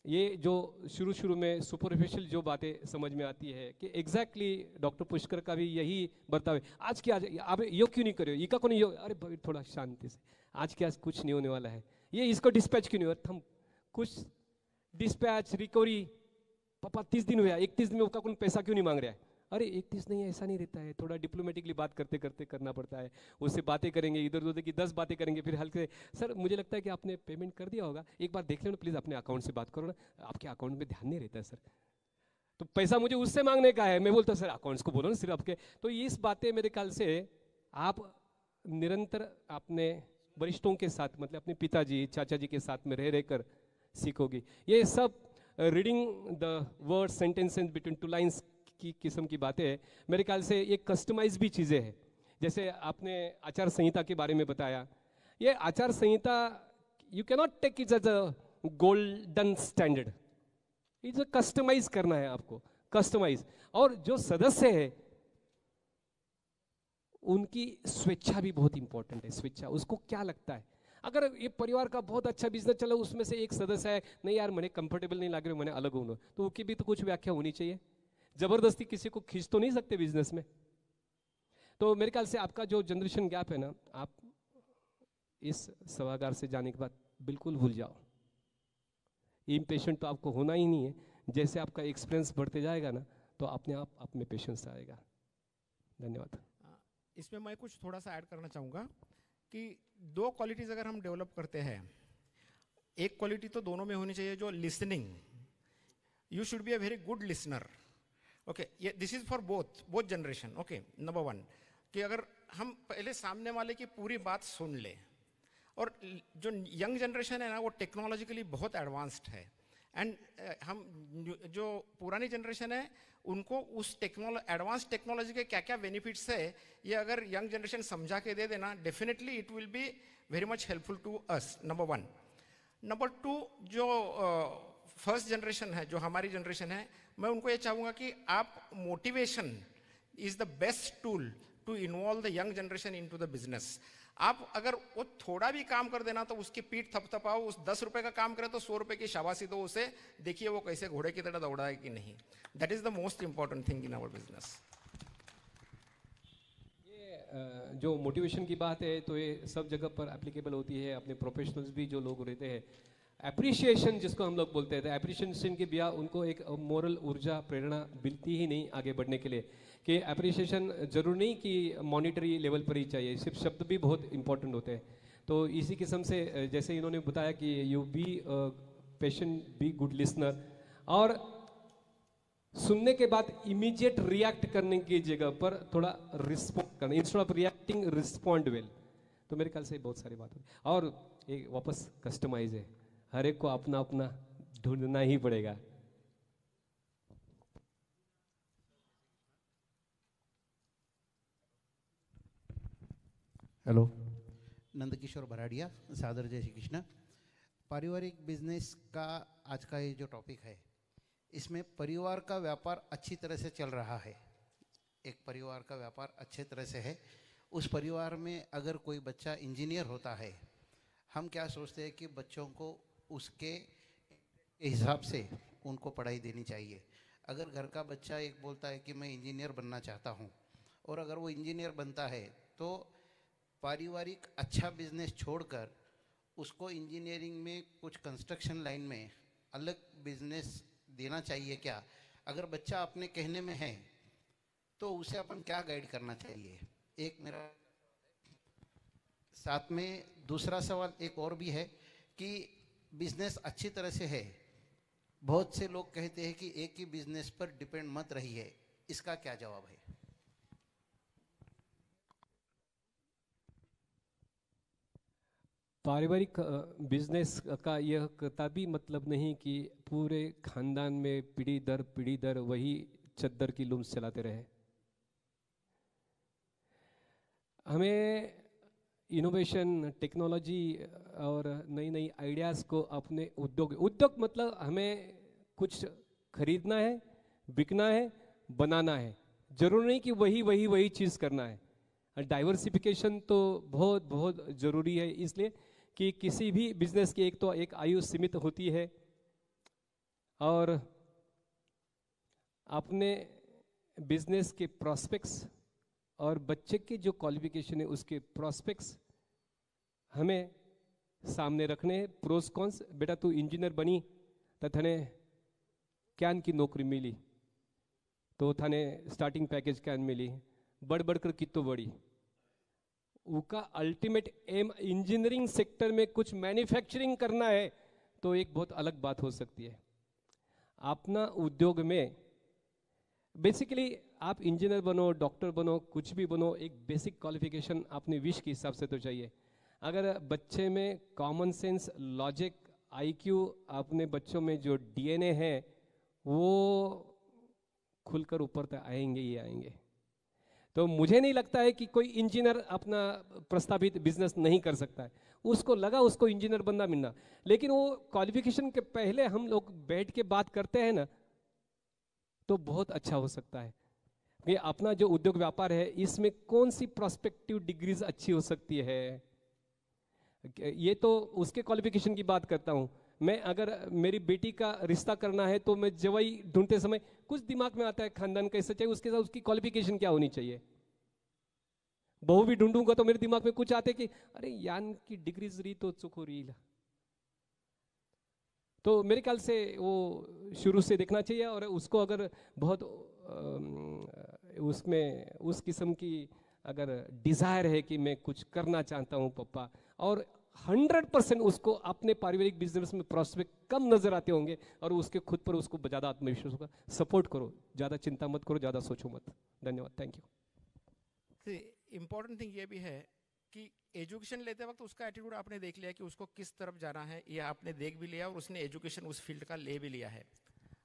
ये जो शुरू में सुपरफिशियल जो बातें समझ में आती है कि एग्जैक्टली डॉक्टर पुष्कर का भी यही बर्ताव है. आज क्या, आप यो क्यों नहीं करे, इका को नहीं, अरे थोड़ा शांति से, आज क्या कुछ नहीं होने वाला है, ये इसको डिस्पैच क्यों नहीं हुआ, हम कुछ डिस्पैच रिकवरी, पापा 30 दिन हुआ, 31 दिन में उसका कौन पैसा क्यों नहीं मांग रहा है. अरे 31 नहीं, ऐसा नहीं रहता है. थोड़ा डिप्लोमेटिकली बात करते करते करना पड़ता है. उससे बातें करेंगे, इधर उधर की 10 बातें करेंगे, फिर हल्के, सर मुझे लगता है कि आपने पेमेंट कर दिया होगा, एक बार देख लेना प्लीज, अपने अकाउंट से बात करो ना. आपके अकाउंट में ध्यान नहीं रहता है सर, तो पैसा मुझे उससे मांगने का है. मैं बोलता सर अकाउंट्स को बोलो ना सिर्फ आपके. तो इस बातें मेरे ख्याल से आप निरंतर अपने वरिष्ठों के साथ, मतलब अपने पिताजी चाचा जी के साथ में रह रहकर सीखोगी. ये सब reading the word sentences between 2 lines की किस्म की बातें है. मेरे ख्याल से ये कस्टमाइज भी चीज़ें हैं. जैसे आपने आचार संहिता के बारे में बताया, ये आचार संहिता you can not take it as a golden standard. It's customise करना है आपको, कस्टमाइज. और जो सदस्य है उनकी स्वेच्छा भी बहुत इंपॉर्टेंट है. स्वेच्छा, उसको क्या लगता है. अगर ये परिवार का बहुत अच्छा बिजनेस चला, उसमें से एक सदस्य है नहीं यार मैंने कंफर्टेबल नहीं लग रहा, मैंने अलग होना, तो उसकी भी तो कुछ व्याख्या होनी चाहिए. जबरदस्ती किसी को खींच तो नहीं सकते बिजनेस में. तो मेरे ख्याल से आपका जो जनरेशन गैप है ना, आप इस सभागार से जाने के बाद बिल्कुल भूल जाओ. इम्पेशेंट तो आपको होना ही नहीं है. जैसे आपका एक्सपीरियंस बढ़ते जाएगा ना, तो अपने आप में पेशेंस आएगा. धन्यवाद. इसमें मैं कुछ थोड़ा सा ऐड करना चाहूँगा कि 2 क्वालिटीज अगर हम डेवलप करते हैं, एक क्वालिटी तो दोनों में होनी चाहिए, जो listening. You should be a very good listener. Okay, ये this is for both generation. Okay, number 1 कि अगर हम पहले सामने वाले की पूरी बात सुन ले. और जो यंग जनरेशन है ना, वो टेक्नोलॉजिकली बहुत एडवांस्ड है. एंड हम जो पुरानी जनरेशन है, उनको उस एडवांस टेक्नोलॉजी के क्या क्या बेनिफिट्स है, ये अगर यंग जनरेशन समझा के दे देना, definitely it will be very much helpful to us. Number 1. Number 2, जो फर्स्ट जनरेशन है, जो हमारी जनरेशन है, मैं उनको ये चाहूँगा कि आप motivation is the best tool to involve the young generation into the business. आप अगर वो थोड़ा भी काम कर देना तो उसकी पीठ थपथपाओ, उस 10 रुपए का काम करे तो 100 रुपए की शाबाशी दो उसे, देखिए वो कैसे घोड़े की तरह दौड़ा है कि नहीं। That is the most important thing in our business. ये जो मोटिवेशन की बात है तो ये सब जगह पर एप्लीकेबल होती है। अपने प्रोफेशनल्स भी जो लोग रहते हैं, एप्रिशिएशन जिसको हम लोग बोलते हैं, एप्रिशिएशन के बिना उनको एक मोरल ऊर्जा प्रेरणा मिलती ही नहीं आगे बढ़ने के लिए। कि एप्रिशिएशन जरूर नहीं कि मॉनिटरी लेवल पर ही चाहिए, सिर्फ शब्द भी बहुत इंपॉर्टेंट होते हैं। तो इसी किस्म से जैसे इन्होंने बताया कि you be patient, be good listener, और सुनने के बाद इमीडिएट रिएक्ट करने की जगह पर थोड़ा रिस्पॉन्ड करना, instead of reacting respond well. तो मेरे ख्याल से बहुत सारी बात होती है। और एक वापस कस्टमाइज है, हर एक को अपना अपना ढूंढना ही पड़ेगा। हेलो, नंदकिशोर भराड़िया, सादर जय श्री कृष्ण। पारिवारिक बिजनेस का आज का ये जो टॉपिक है, इसमें परिवार का व्यापार अच्छी तरह से चल रहा है। एक परिवार का व्यापार अच्छे तरह से है। उस परिवार में अगर कोई बच्चा इंजीनियर होता है, हम क्या सोचते हैं कि बच्चों को उसके हिसाब से उनको पढ़ाई देनी चाहिए। अगर घर का बच्चा एक बोलता है कि मैं इंजीनियर बनना चाहता हूँ, और अगर वो इंजीनियर बनता है तो पारिवारिक अच्छा बिजनेस छोड़कर उसको इंजीनियरिंग में कुछ कंस्ट्रक्शन लाइन में अलग बिजनेस देना चाहिए क्या? अगर बच्चा अपने कहने में है तो उसे अपन क्या गाइड करना चाहिए? एक मेरा साथ में दूसरा सवाल एक और भी है कि बिजनेस अच्छी तरह से है, बहुत से लोग कहते हैं कि एक ही बिजनेस पर डिपेंड मत रहिए, इसका क्या जवाब है? पारिवारिक बिजनेस का यह कतई मतलब नहीं कि पूरे खानदान में पीढ़ी दर वही चद्दर की लूम्स चलाते रहे। हमें इनोवेशन, टेक्नोलॉजी और नई नई आइडियाज़ को अपने उद्योग मतलब हमें कुछ खरीदना है, बिकना है, बनाना है। जरूर नहीं कि वही चीज़ करना है। डाइवर्सिफिकेशन तो बहुत बहुत ज़रूरी है, इसलिए कि किसी भी बिजनेस की एक आयु सीमित होती है, और अपने बिजनेस के प्रोस्पेक्ट्स और बच्चे के जो क्वालिफिकेशन है उसके प्रोस्पेक्ट्स हमें सामने रखने हैं। प्रोस कॉन्स, बेटा तू इंजीनियर बनी तो थाने कैन की नौकरी मिली, तो थाने स्टार्टिंग पैकेज कैन मिली, बढ़कर कितो बड़ी। उसका अल्टीमेट एम इंजीनियरिंग सेक्टर में कुछ मैन्युफैक्चरिंग करना है तो एक बहुत अलग बात हो सकती है। अपना उद्योग में बेसिकली आप इंजीनियर बनो, डॉक्टर बनो, कुछ भी बनो, एक बेसिक क्वालिफिकेशन अपने विश के हिसाब से तो चाहिए। अगर बच्चे में कॉमन सेंस, लॉजिक, आईक्यू, अपने बच्चों में जो डीएनए है वो खुलकर ऊपर तक आएंगे ही आएंगे। तो मुझे नहीं लगता है कि कोई इंजीनियर अपना प्रस्तावित बिजनेस नहीं कर सकता है। उसको लगा उसको इंजीनियर बनना मिलना, लेकिन वो क्वालिफिकेशन के पहले हम लोग बैठ के बात करते हैं ना, तो बहुत अच्छा हो सकता है कि अपना जो उद्योग व्यापार है इसमें कौन सी प्रोस्पेक्टिव डिग्रीज अच्छी हो सकती है। ये तो उसके क्वालिफिकेशन की बात करता हूँ मैं। अगर मेरी बेटी का रिश्ता करना है तो मैं जवाई ढूंढते समय कुछ दिमाग में आता है, खानदान कैसे चाहिए, उसके साथ उसकी क्वालिफिकेशन क्या होनी चाहिए। बहू भी ढूंढूंगा तो मेरे दिमाग में कुछ आते कि अरे यान की डिग्रीज रही तो चुक हो रही। तो मेरे ख्याल से वो शुरू से देखना चाहिए, और उसको अगर बहुत उसमें उस किस्म की अगर डिजायर है कि मैं कुछ करना चाहता हूँ पप्पा, और 100% उसको अपने पारिवारिक बिजनेस में प्रॉस्पेक्ट कम नजर आते होंगे और उसके खुद पर उसको ज़्यादा आत्मविश्वास होगा, सपोर्ट करो, ज़्यादा चिंता मत करो, ज़्यादा सोचो मत। धन्यवाद, थैंक यू। इंपॉर्टेंट थिंग ये भी है कि एजुकेशन लेते वक्त उसका एटीट्यूड आपने देख लिया कि उसको किस तरफ जाना है, ये आपने देख भी लिया और उसने एजुकेशन उस फील्ड का ले भी लिया है।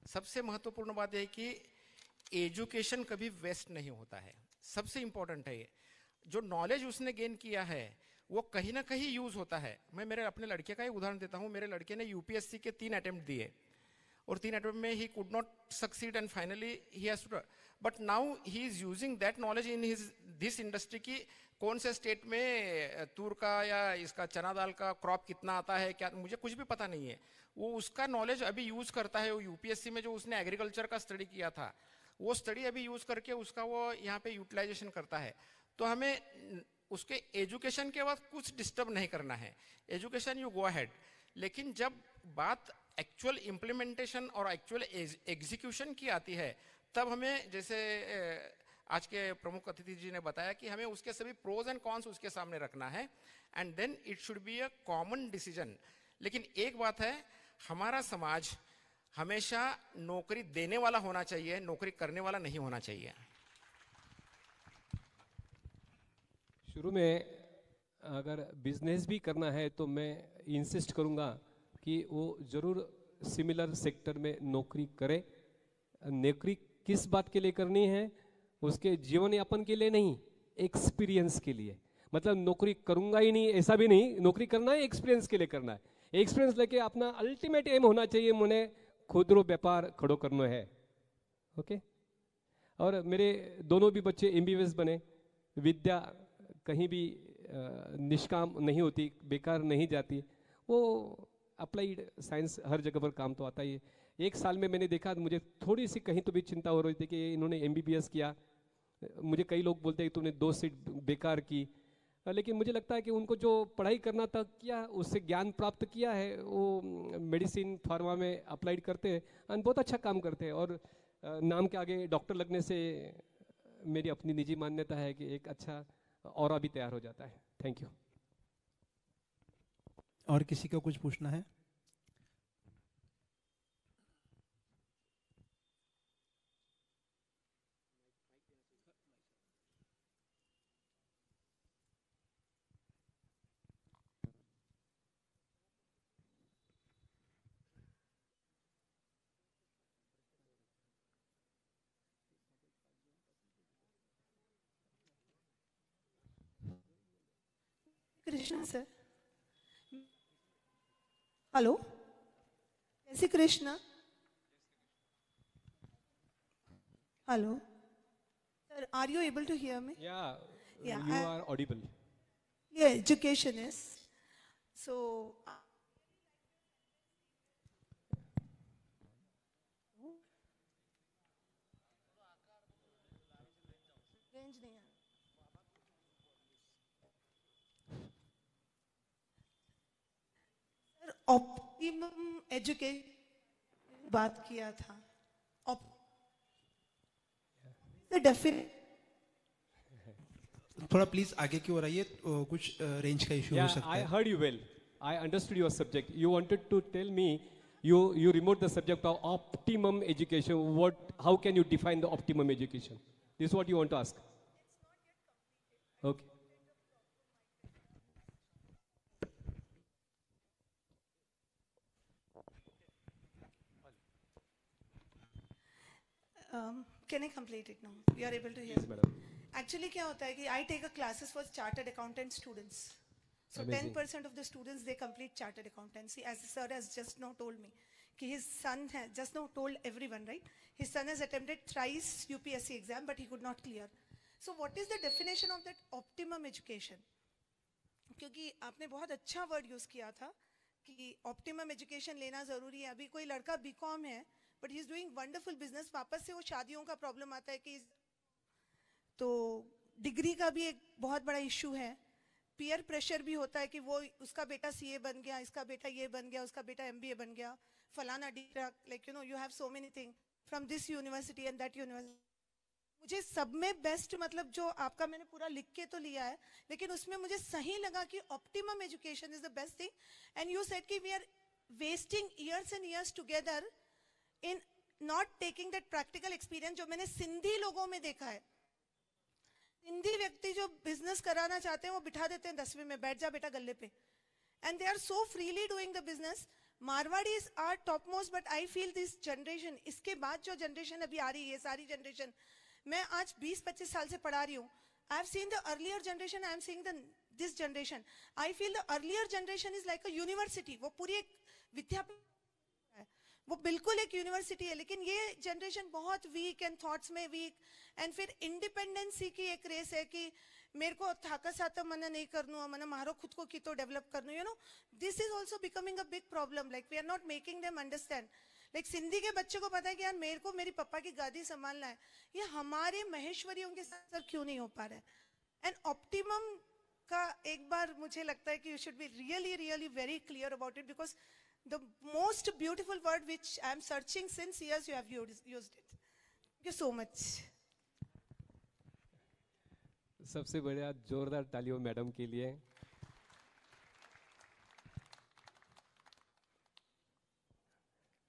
सबसे महत्वपूर्ण बात यह है कि एजुकेशन कभी वेस्ट नहीं होता है, सबसे इंपॉर्टेंट है ये। जो नॉलेज उसने गेन किया है वो कहीं ना कहीं यूज होता है। मैं मेरे अपने लड़के का ही उदाहरण देता हूँ। मेरे लड़के ने यूपीएससी के 3 अटेम्प्ट दिए और 3 अटेम्प्ट में he could not succeed and finally he has to, but now he is using that knowledge in his this industry की कौन से स्टेट में तूर का या इसका चना दाल का क्रॉप कितना आता है, क्या मुझे कुछ भी पता नहीं है, वो उसका नॉलेज अभी यूज करता है। वो यूपीएससी में जो उसने एग्रीकल्चर का स्टडी किया था वो स्टडी अभी यूज करके उसका वो यहाँ पे यूटिलाइजेशन करता है। तो हमें उसके एजुकेशन के बाद कुछ डिस्टर्ब नहीं करना है, एजुकेशन यू गो अहेड, लेकिन जब बात एक्चुअल इम्प्लीमेंटेशन और एक्चुअल एग्जीक्यूशन की आती है तब हमें, जैसे आज के प्रमुख अतिथि जी ने बताया कि हमें उसके सभी प्रोज एंड कॉन्स उसके सामने रखना है and then it should be a common decision. लेकिन एक बात है, हमारा समाज हमेशा नौकरी देने वाला होना चाहिए, नौकरी करने वाला नहीं होना चाहिए। शुरू में अगर बिजनेस भी करना है तो मैं इंसिस्ट करूंगा कि वो जरूर सिमिलर सेक्टर में नौकरी करे। नौकरी किस बात के लिए करनी है? उसके जीवन यापन के लिए नहीं, एक्सपीरियंस के लिए। मतलब नौकरी करूंगा ही नहीं ऐसा भी नहीं, नौकरी करना है एक्सपीरियंस के लिए करना है। एक्सपीरियंस लेके अपना अल्टीमेट एम होना चाहिए मुझे खुदरो व्यापार खड़ो करना है। ओके। और मेरे दोनों भी बच्चे एमबीबीएस बने। विद्या कहीं भी निष्काम नहीं होती, बेकार नहीं जाती। वो अप्लाइड साइंस हर जगह पर काम तो आता ही है। एक साल में मैंने देखा, मुझे थोड़ी सी कहीं तो भी चिंता हो रही थी कि इन्होंने एमबीबीएस किया। मुझे कई लोग बोलते हैं तुमने 2 सीट बेकार की, लेकिन मुझे लगता है कि उनको जो पढ़ाई करना था किया, उससे ज्ञान प्राप्त किया है, वो मेडिसिन फार्मा में अप्लाइड करते हैं और बहुत अच्छा काम करते हैं। और नाम के आगे डॉक्टर लगने से मेरी अपनी निजी मान्यता है कि एक अच्छा ऑरा भी तैयार हो जाता है। Thank you. और किसी को कुछ पूछना है? कृष्ण सर, हेलो, जय Shri Krishna. Hello sir, are you able to hear me? Yeah, you are audible. Yeah, education is so. Range नहीं है सर। ऑप्टिमम एजुकेशन बात किया था, डेफिनेट। थोड़ा प्लीज आगे की ओर आइए, कुछ रेंज का इशू हो सकता है। I heard you well. I understood your subject. You wanted to tell me you removed the subject of optimum education. How can you define the optimum education? This is what you want to ask. Okay. Can I complete it now? You are able to hear? Yes, madam. Actually क्या होता है कि I take a classes for chartered accountant students. So Amazing. 10% of the students they complete chartered accountancy. As the sir has just now told me, कि his son has just now told everyone, right? His son has attempted thrice UPSC exam, but he could not clear. So what is the definition of that optimum education? क्योंकि आपने बहुत अच्छा word use किया था कि optimum education लेना जरूरी है। अभी कोई लड़का बीकॉम है but he is doing wonderful business, वापस से वो शादियों का प्रॉब्लम आता है कि तो डिग्री का भी एक बहुत बड़ा इशू है। पीयर प्रेशर भी होता है कि वो उसका बेटा सीए बन गया, इसका बेटा ये बन गया, उसका बेटा एमबीए बन गया, फलाना degree, like you know you have so many thing from this university and that university. मुझे सब में बेस्ट, मतलब जो आपका मैंने पूरा लिख के तो लिया है, लेकिन उसमें मुझे सही लगा कि optimum education is the best thing. And you said कि we are wasting years and years together in not taking that practical experience, जो मैंने सिंधी लोगों में देखा है। सिंधी व्यक्ति जो बिजनेस कराना चाहते हैं वो बिठा देते हैं 10वीं में, बैठ जा बेटा गल्ले पे, and they are so freely doing the business. Marwaris are top most, but I feel this generation, इसके बाद जो जनरेशन अभी आ रही है, सारी जनरेशन, मैं आज 20-25 साल से पढ़ा रही हूँ। I have seen the earlier generation, I am seeing this generation. I feel the earlier generation is like a university, वो पूरी एक विद्यापीठ है। वो बिल्कुल एक यूनिवर्सिटी है, लेकिन ये जनरेशन बहुत वीक एंड थॉट्स में वीक, एंड फिर इंडिपेंडेंसी की एक रेस है कि मेरे को थाका साथ मना नहीं करना, मना मारो खुद को की तो डेवलप करना, you know this is also becoming a big problem, like we are not making them understand. Like Sindhi के बच्चे को पता है कि यार मेरे को मेरी पापा की गादी संभालना है, ये हमारे महेश्वरियों के साथ क्यों नहीं हो पा रहा है। एंड ऑप्टिमम का एक बार मुझे लगता है कि you should be really really very clear about it, because the most beautiful word which I am searching since years, you have used it. Thank you so much. सबसे बढ़िया जोरदार तालियों मैडम के लिए।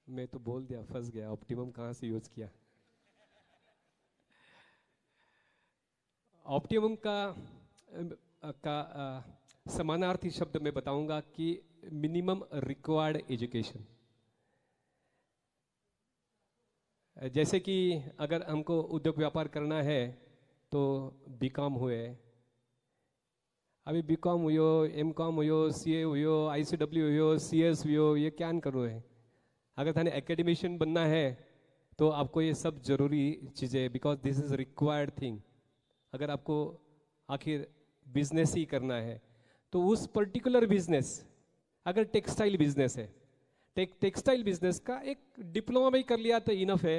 मैं तो बोल दिया, फंस गया, ऑप्टिमम कहाँ से यूज किया। ऑप्टिमम का समानार्थी शब्द मैं बताऊंगा कि मिनिमम रिक्वायर्ड एजुकेशन। जैसे कि अगर हमको उद्योग व्यापार करना है तो बीकॉम हुए, अभी बीकॉम हुयो, एमकॉम हुयो, सीए हुयो, आईसीडब्ल्यू हुयो, सीएस हुयो, ये क्या करो है। अगर थाने एकेडमिशियन बनना है तो आपको ये सब जरूरी चीज़ें, because this is required thing. अगर आपको आखिर बिजनेस ही करना है तो उस पर्टिकुलर बिजनेस, अगर टेक्सटाइल बिजनेस है, टेक्सटाइल बिजनेस का एक डिप्लोमा भी कर लिया तो इनफ है,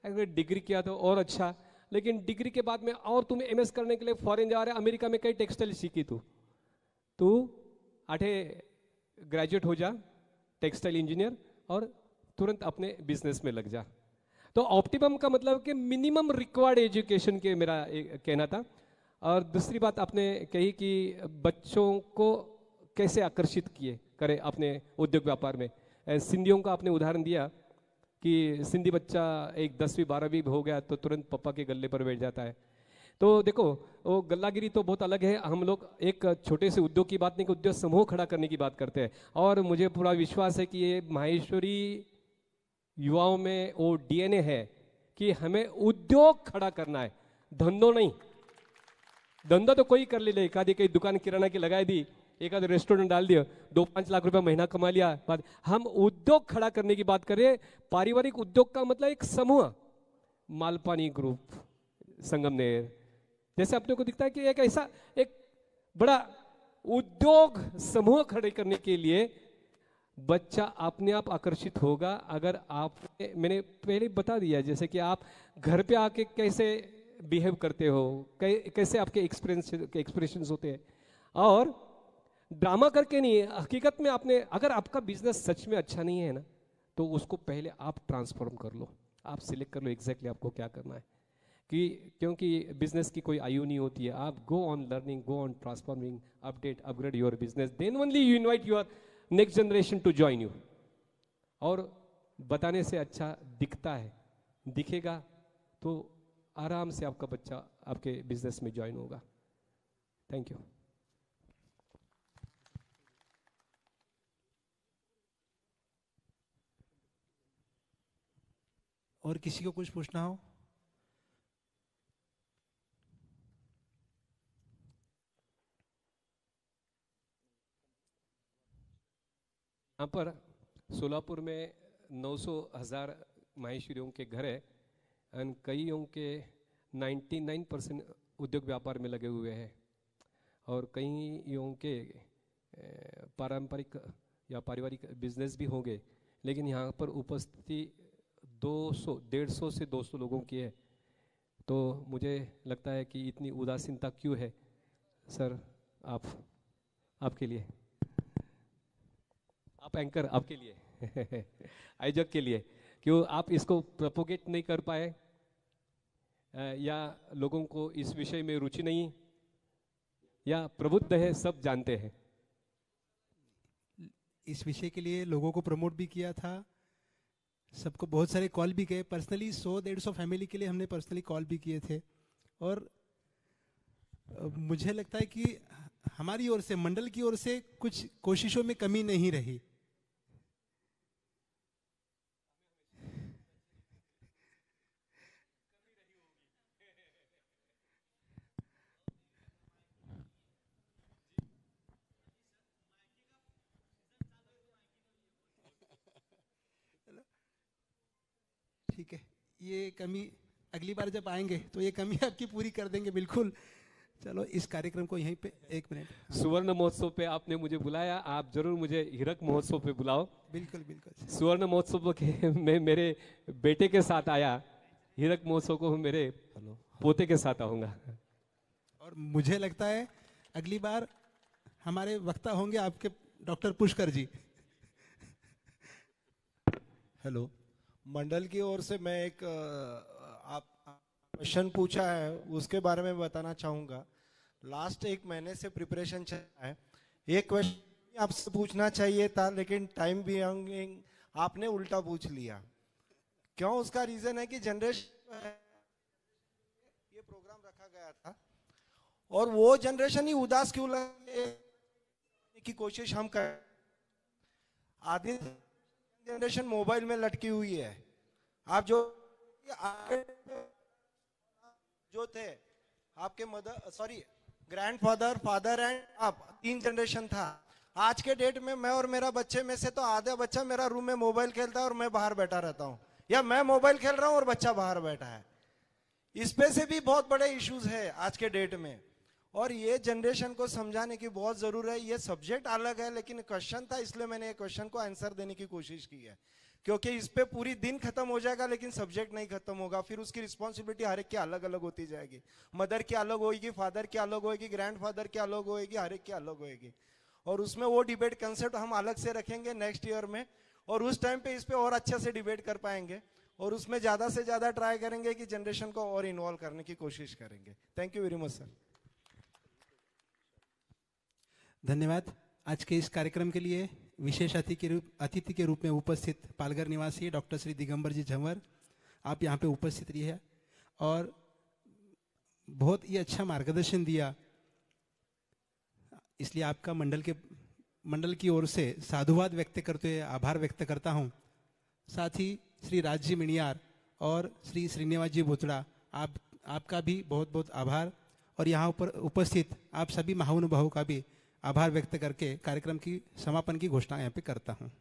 अगर डिग्री किया तो और अच्छा। लेकिन डिग्री के बाद में और तुम एमएस करने के लिए फॉरेन जा रहे, अमेरिका में कई टेक्सटाइल सीखी तू 8 ग्रेजुएट हो जा टेक्सटाइल इंजीनियर और तुरंत अपने बिजनेस में लग जा। तो ऑप्टिमम का मतलब कि मिनिमम रिक्वायर्ड एजुकेशन के मेरा कहना था। और दूसरी बात आपने कही कि बच्चों को कैसे आकर्षित करें अपने उद्योग व्यापार में। सिंधियों का आपने उदाहरण दिया कि सिंधी बच्चा एक 10वीं 12वीं हो गया तो तुरंत पापा के गले पर बैठ जाता है। तो देखो वो गल्लागिरी तो बहुत अलग है, हम लोग एक छोटे से उद्योग की बात नहीं, उद्योग समूह खड़ा करने की बात करते हैं। और मुझे पूरा विश्वास है कि ये माहेश्वरी युवाओं में वो डीएनए है कि हमें उद्योग खड़ा करना है, धंधो नहीं। धंधा तो कोई कर ले, एक आधी कई दुकान किराना की लगाई दी, एक आध रेस्टोरेंट डाल दिया, 2-5 लाख रुपया महीना कमा लिया। बात हम उद्योग खड़ा करने की बात करें। पारिवारिक उद्योग का मतलब एक समूह, मालपानी ग्रुप, संगमनेर, जैसे अपने को दिखता है कि एक ऐसा एक बड़ा उद्योग समूह खड़े करने के लिए बच्चा अपने आप आकर्षिक होगा। अगर आप, मैंने पहले बता दिया जैसे कि आप घर पे आके कैसे बिहेव करते हो, कैसे आपके एक्सप्रेशंस होते हैं, और ड्रामा करके नहीं, हकीकत में आपने, अगर आपका बिजनेस सच में अच्छा नहीं है ना तो उसको पहले आप ट्रांसफॉर्म कर लो, आप सिलेक्ट कर लो एग्जैक्टली आपको क्या करना है। क्योंकि बिजनेस की कोई आयु नहीं होती है। आप go on learning, go on transforming, update, upgrade your business, then only you invite your next generation to join you. और बताने से अच्छा दिखता है, दिखेगा तो आराम से आपका बच्चा आपके बिजनेस में ज्वाइन होगा। Thank you. और किसी को कुछ पूछना हो? यहाँ पर सोलापुर में 900,000 माहेश्वरियों के घर है, एंड कईयों के 99% उद्योग व्यापार में लगे हुए हैं, और कईयों के पारंपरिक या पारिवारिक बिजनेस भी होंगे। लेकिन यहाँ पर उपस्थिति 150 से 200 लोगों की है। तो मुझे लगता है कि इतनी उदासीनता क्यों है सर? आपके लिए, आप एंकर, आपके लिए आयोजक के लिए, क्यों आप इसको प्रोपोगेट नहीं कर पाए, या लोगों को इस विषय में रुचि नहीं, या प्रबुद्ध है, सब जानते हैं? इस विषय के लिए लोगों को प्रमोट भी किया था, सबको बहुत सारे कॉल भी किए, पर्सनली 100-150 फैमिली के लिए हमने पर्सनली कॉल भी किए थे। और मुझे लगता है कि हमारी ओर से, मंडल की ओर से कुछ कोशिशों में कमी नहीं रही। ठीक है, ये कमी अगली बार जब आएंगे तो ये कमी आपकी पूरी कर देंगे बिल्कुल। चलो इस कार्यक्रम को यहीं पे 1 मिनट। सुवर्ण महोत्सव पे आपने मुझे बुलाया, आप जरूर मुझे हीरक महोत्सव पे बुलाओ। बिल्कुल बिल्कुल। सुवर्ण महोत्सव के मैं मेरे बेटे के साथ आया, हीरक महोत्सव को मेरे पोते के साथ आऊंगा। और मुझे लगता है अगली बार हमारे वक्ता होंगे आपके डॉक्टर पुष्कर जी। हेलो, मंडल की ओर से मैं एक आप क्वेश्चन पूछा है उसके बारे में बताना चाहूँगा। लास्ट 1 महीने से प्रिपरेशन चल रहा है। एक क्वेश्चन आपसे पूछना चाहिए था लेकिन टाइम भी आपने उल्टा पूछ लिया। क्यों? उसका रीजन है कि जनरेशन ये प्रोग्राम रखा गया था और वो जनरेशन ही उदास क्यों लगे की कोशिश हम कर। आधी जनरेशन मोबाइल में लटकी हुई है। आप जो थे आपके ग्रैंडफादर, फादर एंड आप 3 जनरेशन था। आज के डेट में मैं और मेरा बच्चे में से तो आधा बच्चा मेरा रूम में मोबाइल खेलता है और मैं बाहर बैठा रहता हूं, या मैं मोबाइल खेल रहा हूं और बच्चा बाहर बैठा है। इस पे से भी बहुत बड़े इश्यूज है आज के डेट में और ये जनरेशन को समझाने की बहुत जरूरत है। ये सब्जेक्ट अलग है लेकिन क्वेश्चन था इसलिए मैंने ये क्वेश्चन को आंसर देने की कोशिश की है, क्योंकि इस पे पूरी दिन खत्म हो जाएगा लेकिन सब्जेक्ट नहीं खत्म होगा। फिर उसकी रिस्पॉन्सिबिलिटी हर एक की अलग अलग होती जाएगी। मदर की अलग होगी, फादर की अलग होगी, ग्रैंडफादर की अलग होगी, हर एक की अलग होगी। और उसमें वो डिबेट कंसेप्ट हम अलग से रखेंगे नेक्स्ट ईयर में और उस टाइम पे इस पे और अच्छे से डिबेट कर पाएंगे और उसमें ज्यादा से ज्यादा ट्राई करेंगे कि जनरेशन को और इन्वॉल्व करने की कोशिश करेंगे। Thank you very much sir. धन्यवाद। आज के इस कार्यक्रम के लिए विशेष अतिथि के रूप में उपस्थित पालघर निवासी डॉक्टर श्री दिगंबर जी झंवर, आप यहाँ पे उपस्थित रही है और बहुत ही अच्छा मार्गदर्शन दिया, इसलिए आपका मंडल की ओर से साधुवाद व्यक्त करते हुए आभार व्यक्त करता हूँ। साथ ही श्री राजजी मिणियार और श्री श्रीनिवास जी बोतड़ा, आपका भी बहुत बहुत आभार और यहाँ पर उपस्थित आप सभी महानुभावों का भी आभार व्यक्त करके कार्यक्रम की समापन की घोषणा यहाँ पे करता हूँ।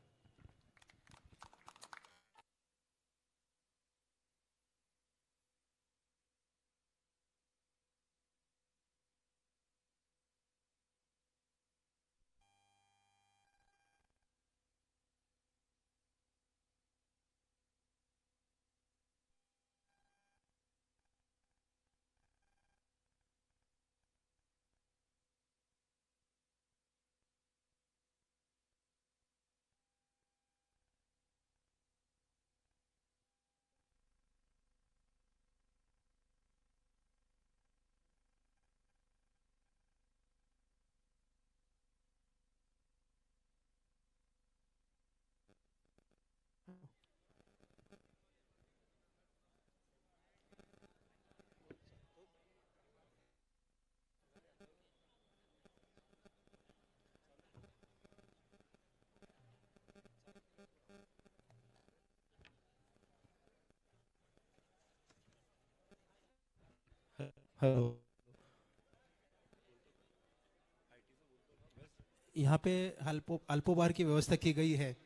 हेलो, यहाँ पे अल्पोपहार की व्यवस्था की गई है,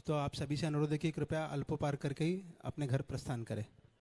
तो आप सभी से अनुरोध है कि कृपया अल्पोपहार करके ही अपने घर प्रस्थान करें।